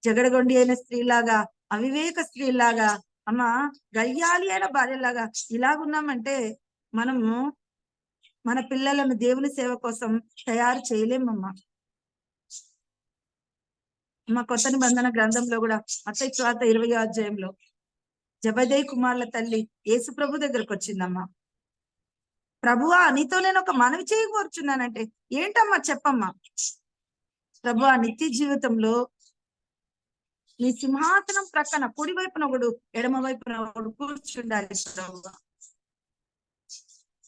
జగడగొండి అయిన స్త్రీలాగా, అవివేక స్త్రీలాగా, అమ్మా గయ్యాలి అయిన భార్యలాగా ఇలాగున్నామంటే మనము మన పిల్లలను దేవుని సేవ కోసం తయారు చేయలేమమ్మా. మా కొత్త నిబంధన గ్రంథంలో కూడా మత్తయి సువార్త 20వ అధ్యాయంలో జబదయి కుమారుల తల్లి యేసు ప్రభు దగ్గరకు వచ్చిందమ్మా. ప్రభువా, నీతో నేను ఒక మనవి చేయకూర్చున్నానంటే ఏంటమ్మా చెప్పమ్మా. ప్రభువా, నిత్య జీవితంలో నీ సింహాసనం ప్రక్కన కుడి వైపున ఒకడు, ఎడమ వైపున ఒకడు కూర్చుండాలి ప్రభువా.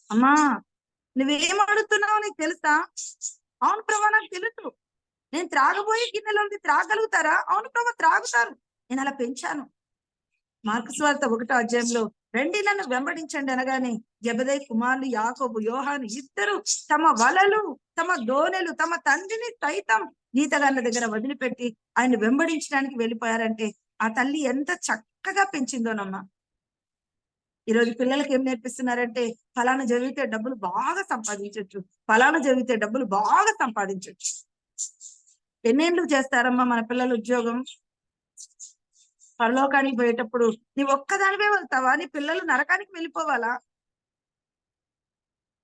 అమ్మా, నువ్వేం అడుగుతున్నావు నీకు తెలుసా? అవును ప్రభా, నాకు తెలుసు. నేను త్రాగబోయే గిన్నెలో త్రాగలుగుతారా? అవును ప్రభా, త్రాగుతారు. నేను అలా పెంచాను. మార్కు సువార్త 1వ అధ్యాయంలో రండి నన్ను వెంబడించండి అనగానే జబదయి కుమారులు యాకోబు, యోహాను ఇద్దరు తమ వలలు, తమ దోనెలు, తమ తండ్రిని సైతం ఈతగాళ్ళ దగ్గర వదిలిపెట్టి ఆయన వెంబడించడానికి వెళ్ళిపోయారంటే ఆ తల్లి ఎంత చక్కగా పెంచిందోనమ్మా. ఈరోజు పిల్లలకి ఏం నేర్పిస్తున్నారంటే ఫలానా చదివితే డబ్బులు బాగా సంపాదించవచ్చు, ఫలానా చదివితే డబ్బులు బాగా సంపాదించవచ్చు. ఎన్నేళ్ళు చేస్తారమ్మా మన పిల్లలు ఉద్యోగం? పరలోకానికి పోయేటప్పుడు నీవు ఒక్కదానివే వెళ్తావా? నీ పిల్లలు నరకానికి వెళ్ళిపోవాలా?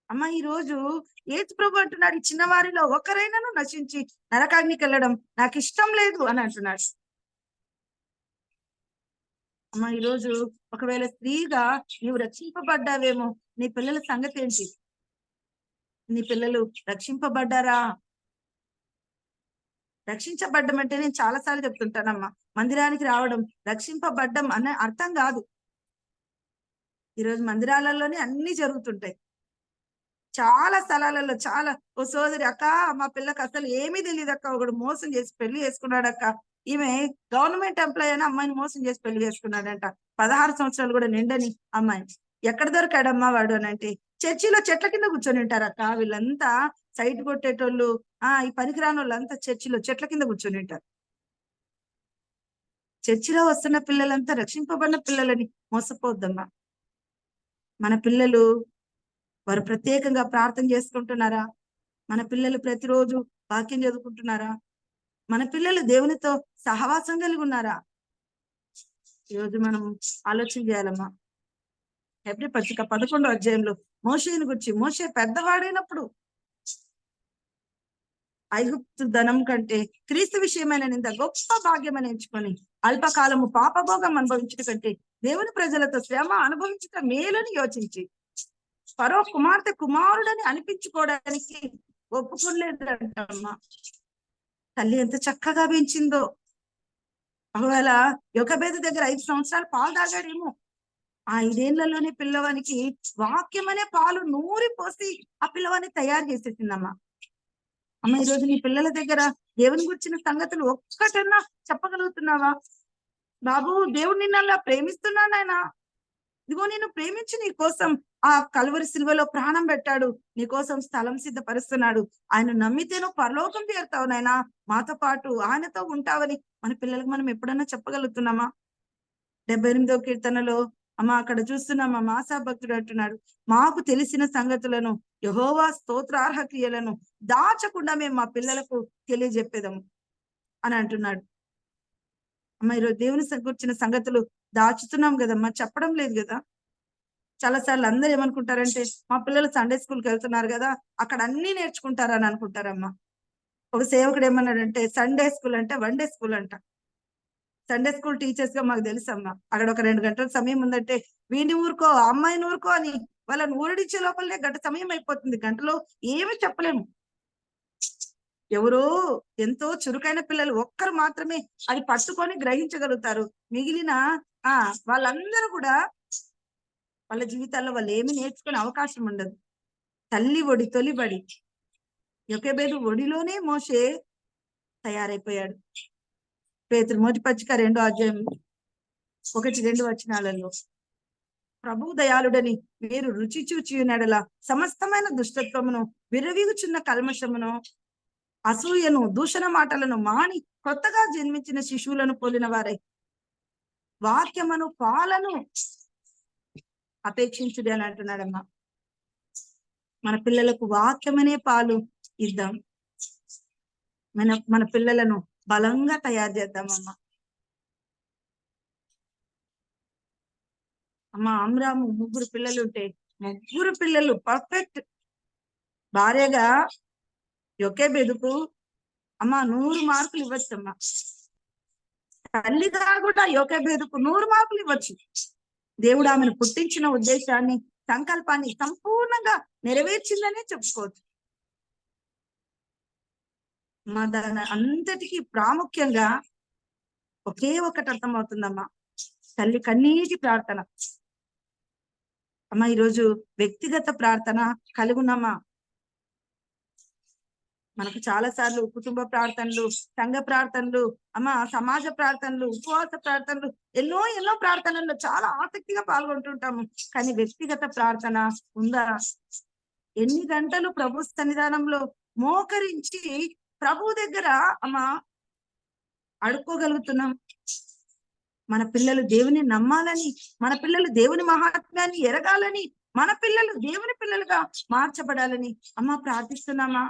అమ్మ, ఈ రోజు యేసు ప్రభు అంటున్నాడు, ఈ చిన్నవారిలో ఒకరైనాను నశించి నరకానికి వెళ్ళడం నాకు ఇష్టం లేదు అని అంటున్నాడు. అమ్మ, ఈరోజు ఒకవేళ స్త్రీగా నీవు రక్షింపబడ్డావేమో, నీ పిల్లల సంగతి ఏంటి? నీ పిల్లలు రక్షింపబడ్డారా? రక్షించబడ్డం అంటే నేను చాలాసార్లు చెప్తుంటానమ్మా, మందిరానికి రావడం రక్షింపబడ్డం అనే అర్థం కాదు. ఈరోజు మందిరాలలోనే అన్ని జరుగుతుంటాయి. చాలా స్థలాలలో చాలా, ఓ సోదరి, అక్క మా పిల్లకి అసలు ఏమీ తెలియదు అక్క, ఒకడు మోసం చేసి పెళ్లి చేసుకున్నాడు అక్క. ఈమె గవర్నమెంట్ ఎంప్లాయ్ అని అమ్మాయిని మోసం చేసి పెళ్లి చేసుకున్నాడంట. 16 సంవత్సరాలు కూడా నిండని అమ్మాయి. ఎక్కడ దొరికాడమ్మా వాడు అని అంటే, చర్చిలో చెట్ల కింద కూర్చొని ఉంటారు అక్క. వీళ్ళంతా సైట్ కొట్టేటోళ్ళు, ఈ పనికిరాని వాళ్ళంతా చర్చిలో చెట్ల కింద కూర్చొని ఉంటారు. చర్చిలో వస్తున్న పిల్లలంతా రక్షింపబడిన పిల్లలని మోసపోద్దమ్మా. మన పిల్లలు వారు ప్రత్యేకంగా ప్రార్థన చేసుకుంటున్నారా? మన పిల్లలు ప్రతిరోజు వాక్యం చదువుకుంటున్నారా? మన పిల్లలు దేవునితో సహవాసం కలిగి ఉన్నారా? ఈరోజు మనం ఆలోచన చేయాలమ్మా. హెబ్రీ పత్రిక 11వ అధ్యాయంలో మోషేని గురించి, మోషే పెద్దవాడైనప్పుడు ఐగుప్తు ధనం కంటే క్రీస్తు విషయమైన నింద గొప్ప భాగ్యమని ఎంచుకొని అల్పకాలము పాపభోగం అనుభవించుట కంటే దేవుని ప్రజలతో శ్రమ అనుభవించుట మేలని యోచించి ఫరో కుమార్తె కుమారుడని అనిపించుకోవడానికి ఒప్పుకోలేదంటమ్మా. తల్లి ఎంత చక్కగా పెంచిందో. ఒకవేళ యొకెబెదు దగ్గర 5 సంవత్సరాలు పాలు తాగాడేమో. ఆ 5 ఏళ్లలోనే పిల్లవానికి వాక్యం అనే పాలు నూరి పోసి ఆ పిల్లవాన్ని తయారు చేసేసిందమ్మా. అమ్మ, ఈరోజు నీ పిల్లల దగ్గర దేవుని గురించిన సంగతులు ఒక్కటన్నా చెప్పగలుగుతున్నావా? బాబు, దేవుడు నిన్నలా ప్రేమిస్తున్నాను ఆయన. ఇదిగో నేను ప్రేమించి నీ కోసం ఆ కల్వరి సిలువలో ప్రాణం పెట్టాడు, నీ కోసం స్థలం సిద్ధపరుస్తున్నాడు, ఆయన నమ్మితే నువ్వు పరలోకం చేరుతావు నాయనా, మాతో పాటు ఆయనతో ఉంటావని మన పిల్లలకు మనం ఎప్పుడన్నా చెప్పగలుగుతున్నామా? 78వ కీర్తనలో అమ్మ అక్కడ చూస్తున్నామా, మాసా భక్తుడు అంటున్నాడు, మాకు తెలిసిన సంగతులను యెహోవా స్తోత్రార్హ క్రియలను దాచకుండా మేము మా పిల్లలకు తెలియజెప్పేదాము అని అంటున్నాడు. అమ్మ, ఈరోజు దేవుని గురించిన సంగతులు దాచుతున్నాం కదమ్మా, చెప్పడం లేదు కదా. చాలా సార్లు అందరూ ఏమనుకుంటారంటే, మా పిల్లలు సండే స్కూల్కి వెళ్తున్నారు కదా, అక్కడ అన్ని నేర్చుకుంటారని అనుకుంటారమ్మా. ఒక సేవకుడు ఏమన్నాడంటే, సండే స్కూల్ అంటే 1 డే స్కూల్ అంట. సండే స్కూల్ టీచర్స్ గా మాకు తెలుసమ్మా, అక్కడ ఒక 2 గంటల సమయం ఉందంటే వీడిని ఊరుకో, ఆ అమ్మాయిని ఊరుకో అని వాళ్ళని ఊరడించే లోపలనే గంట సమయం అయిపోతుంది. గంటలో ఏమీ చెప్పలేము. ఎవరో ఎంతో చురుకైన పిల్లలు ఒక్కరు మాత్రమే అది పట్టుకొని గ్రహించగలుగుతారు. మిగిలిన వాళ్ళందరూ కూడా వాళ్ళ జీవితాల్లో వాళ్ళు ఏమి నేర్చుకునే అవకాశం ఉండదు. తల్లి ఒడి తొలిబడి, యొకెబెదు ఒడిలోనే మోషే తయారైపోయాడు. పేతురు మొదటి పత్రిక 2వ అధ్యాయం 1-2 వచనాలలో, ప్రభువు దయాళుడని మీరు రుచి చూచి ఉన్నడలా సమస్తమైన దుష్టత్వమును, విర్రవీగుచున్న కల్మషమును, అసూయను, దూషణ మాటలను మాని కొత్తగా జన్మించిన శిశువులను పోలిన వారై వాక్యమును పాలను అపేక్షించుడి అని అంటున్నాడమ్మా. మన పిల్లలకు వాక్యమనే పాలు ఇద్దాం. మన పిల్లలను బలంగా తయారు చేద్దామమ్మా. అమ్మ, అమ్రాము 3 పిల్లలు ఉంటే 3 పిల్లలు పర్ఫెక్ట్ భార్యగా యొకెబెదుకు అమ్మ 100 మార్కులు ఇవ్వచ్చమ్మా. తల్లిగా కూడా యొకెబెదుకు 100 మార్కులు ఇవ్వచ్చు. దేవుడు ఆమెను పుట్టించిన ఉద్దేశాన్ని, సంకల్పాన్ని సంపూర్ణంగా నెరవేర్చిందనే చెప్పుకోవచ్చు. మా దాని అంతటికి ప్రాముఖ్యంగా ఒకే ఒకటి అర్థమవుతుందమ్మా, తల్లి కన్నీటి ప్రార్థన. అమ్మ, ఈరోజు వ్యక్తిగత ప్రార్థన కలిగి ఉన్నామా? మనకు చాలా సార్లు కుటుంబ ప్రార్థనలు, సంఘ ప్రార్థనలు, అమ్మ సమాజ ప్రార్థనలు, ఉపవాస ప్రార్థనలు, ఎన్నో ప్రార్థనల్లో చాలా ఆసక్తిగా పాల్గొంటుంటాము. కానీ వ్యక్తిగత ప్రార్థన ఉందా? ఎన్ని గంటలు ప్రభు సన్నిధానంలో మోకరించి ప్రభు దగ్గర అమ్మ అడుక్కోగలుగుతున్నాం? మన పిల్లలు దేవుని నమ్మాలని, మన పిల్లలు దేవుని మహాత్మ్యాన్ని ఎరగాలని, మన పిల్లలు దేవుని పిల్లలుగా మార్చబడాలని అమ్మ ప్రార్థిస్తున్నామా?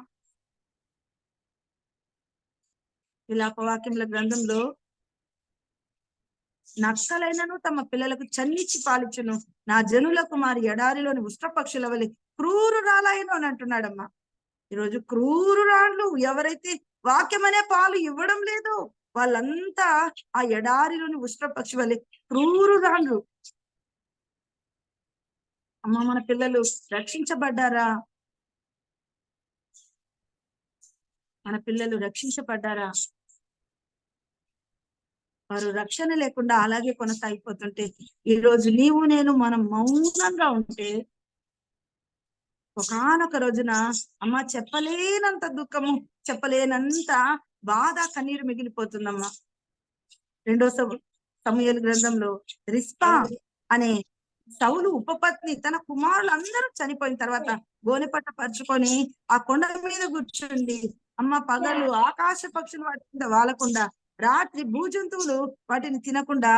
విలాపవాక్యముల గ్రంథంలో నక్కలైనను తమ పిల్లలకు చన్నిచ్చి పాలిచ్చును, నా జనుల కుమారి ఎడారిలోని ఉష్ట్రపక్షుల వలె క్రూరురాలైన అని అంటున్నాడమ్మా. ఈరోజు క్రూరురాళ్ళు ఎవరైతే వాక్యం అనే పాలు ఇవ్వడం లేదు, వాళ్ళంతా ఆ ఎడారిలోని ఉష్ట్రపక్షి వలె క్రూరురాళ్ళు. అమ్మ, మన పిల్లలు రక్షించబడ్డారా? మన పిల్లలు రక్షించబడ్డారా? వారు రక్షణ లేకుండా అలాగే కొనసాగిపోతుంటే, ఈ రోజు నీవు నేను మనం మౌనంగా ఉంటే ఒకానొక రోజున అమ్మ చెప్పలేనంత దుఃఖము, చెప్పలేనంత బాధ, కన్నీరు మిగిలిపోతుందమ్మా. 2వ సమూయేలు గ్రంథంలో రిస్పా అనే సౌలు ఉపపత్ని తన కుమారులందరూ చనిపోయిన తర్వాత గోనెపట్ట పరుచుకొని ఆ కొండ మీద కూర్చుండి, అమ్మ పగలు ఆకాశ పక్షులు వాటి మీద వాలకుండా, రాత్రి భూజంతువులు వాటిని తినకుండా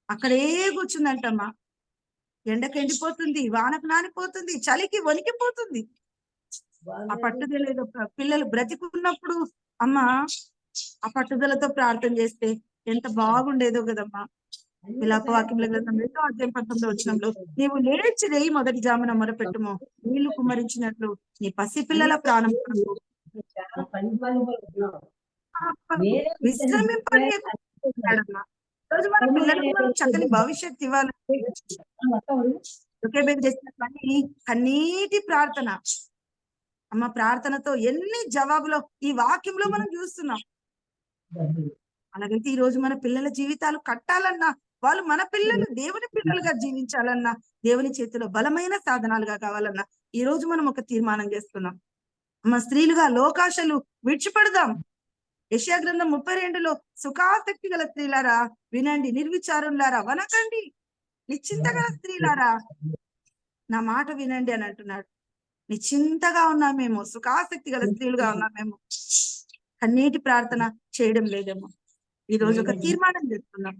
అక్కడే కూర్చుందంటమ్మా. ఎండకు ఎండిపోతుంది, వానకు నానిపోతుంది, చలికి వణికిపోతుంది. ఆ పట్టుదల పిల్లలు బ్రతికున్నప్పుడు అమ్మ ఆ పట్టుదలతో ప్రార్థన చేస్తే ఎంత బాగుండేదో కదమ్మా. విలాపవాక్యముల గ్రంథం 2వ అధ్యాయం 19వ వచనంలో నీవు లేచి రేయి మొదటి జామున మొరపెట్టుము, నీళ్లు కుమ్మరించినట్లు నీ పసిపిల్లల ప్రాణం కొరకు విశ్రమింపనీయకున్నాడమ్మా. ఈరోజు మన పిల్లలకు మనం చక్కని భవిష్యత్తు ఇవ్వాలంటే జోకేబేబీ చేసిన పని కన్నీటి ప్రార్థన. అమ్మ ప్రార్థనతో ఎన్ని జవాబులో ఈ వాక్యంలో మనం చూస్తున్నాం. అలాగైతే ఈ రోజు మన పిల్లల జీవితాలు కట్టాలన్నా, వాళ్ళు మన పిల్లలు దేవుని పిల్లలుగా జీవించాలన్నా, దేవుని చేతిలో బలమైన సాధనాలుగా కావాలన్నా ఈ రోజు మనం ఒక తీర్మానం చేస్తున్నాం. అమ్మ స్త్రీలుగా లోకాశలు విడిచిపెడదాం. యెషయా గ్రంథం 32లో సుఖాసక్తి గల స్త్రీలారా వినండి, నిర్విచారులారా వనకండి, నిశ్చింత గల స్త్రీలారా నా మాట వినండి అని అంటున్నాడు. నిశ్చింతగా ఉన్నామేమో, సుఖాసక్తి గల స్త్రీలుగా ఉన్నామేమో, కన్నీటి ప్రార్థన చేయడం లేదేమో. ఈ రోజు ఒక తీర్మానం చేస్తున్నాం.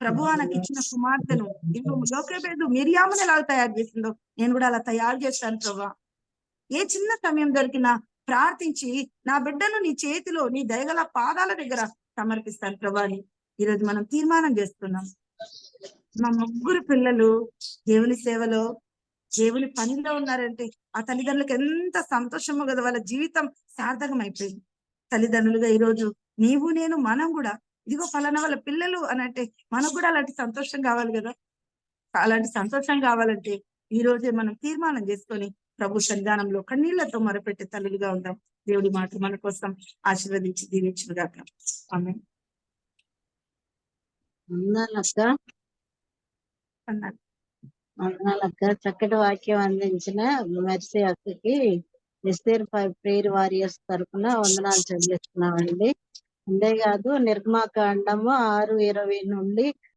ప్రభువా నాకు ఇచ్చిన కుమార్తెను ఇప్పుడు యోకేబేదు మిరియామును ఎలా తయారు చేసిందో నేను కూడా అలా తయారు చేస్తాను ప్రభువా. ఏ చిన్న సమయం దొరికినా ప్రార్థించి నా బిడ్డను నీ చేతిలో, నీ దయగల పాదాల దగ్గర సమర్పిస్తాను ప్రభా అని ఈరోజు మనం తీర్మానం చేస్తున్నాం. మా ముగ్గురు పిల్లలు దేవుని సేవలో, దేవుని పనిలో ఉన్నారంటే ఆ తల్లిదండ్రులకు ఎంత సంతోషమో కదా. వాళ్ళ జీవితం సార్థకం అయిపోయింది. తల్లిదండ్రులుగా ఈరోజు నీవు నేను మనం కూడా ఇదిగో ఫలానా వాళ్ళ పిల్లలు అని అంటే మనకు కూడా అలాంటి సంతోషం కావాలి కదా. అలాంటి సంతోషం కావాలంటే ఈ రోజే మనం తీర్మానం చేసుకొని ప్రభు సన్నిధానంలో కన్నీళ్లతో మొరపెట్టే తల్లులుగా ఉందాం. దేవుడి మాట మన కోసం ఆశీర్వదించి దీవించుగాక. ఆమేన్. వందనాలక్క. అన్నారు. వందనాలక్క. చక్కటి వాక్యం అందించిన మెర్సీ అక్కకి ఎస్తేర్ ప్రేయర్ వారియర్స్ తరఫున వందనాలు చెల్లిస్తున్నామండి. అంతేకాదు నిర్గమాకాండము 6:20 నుండి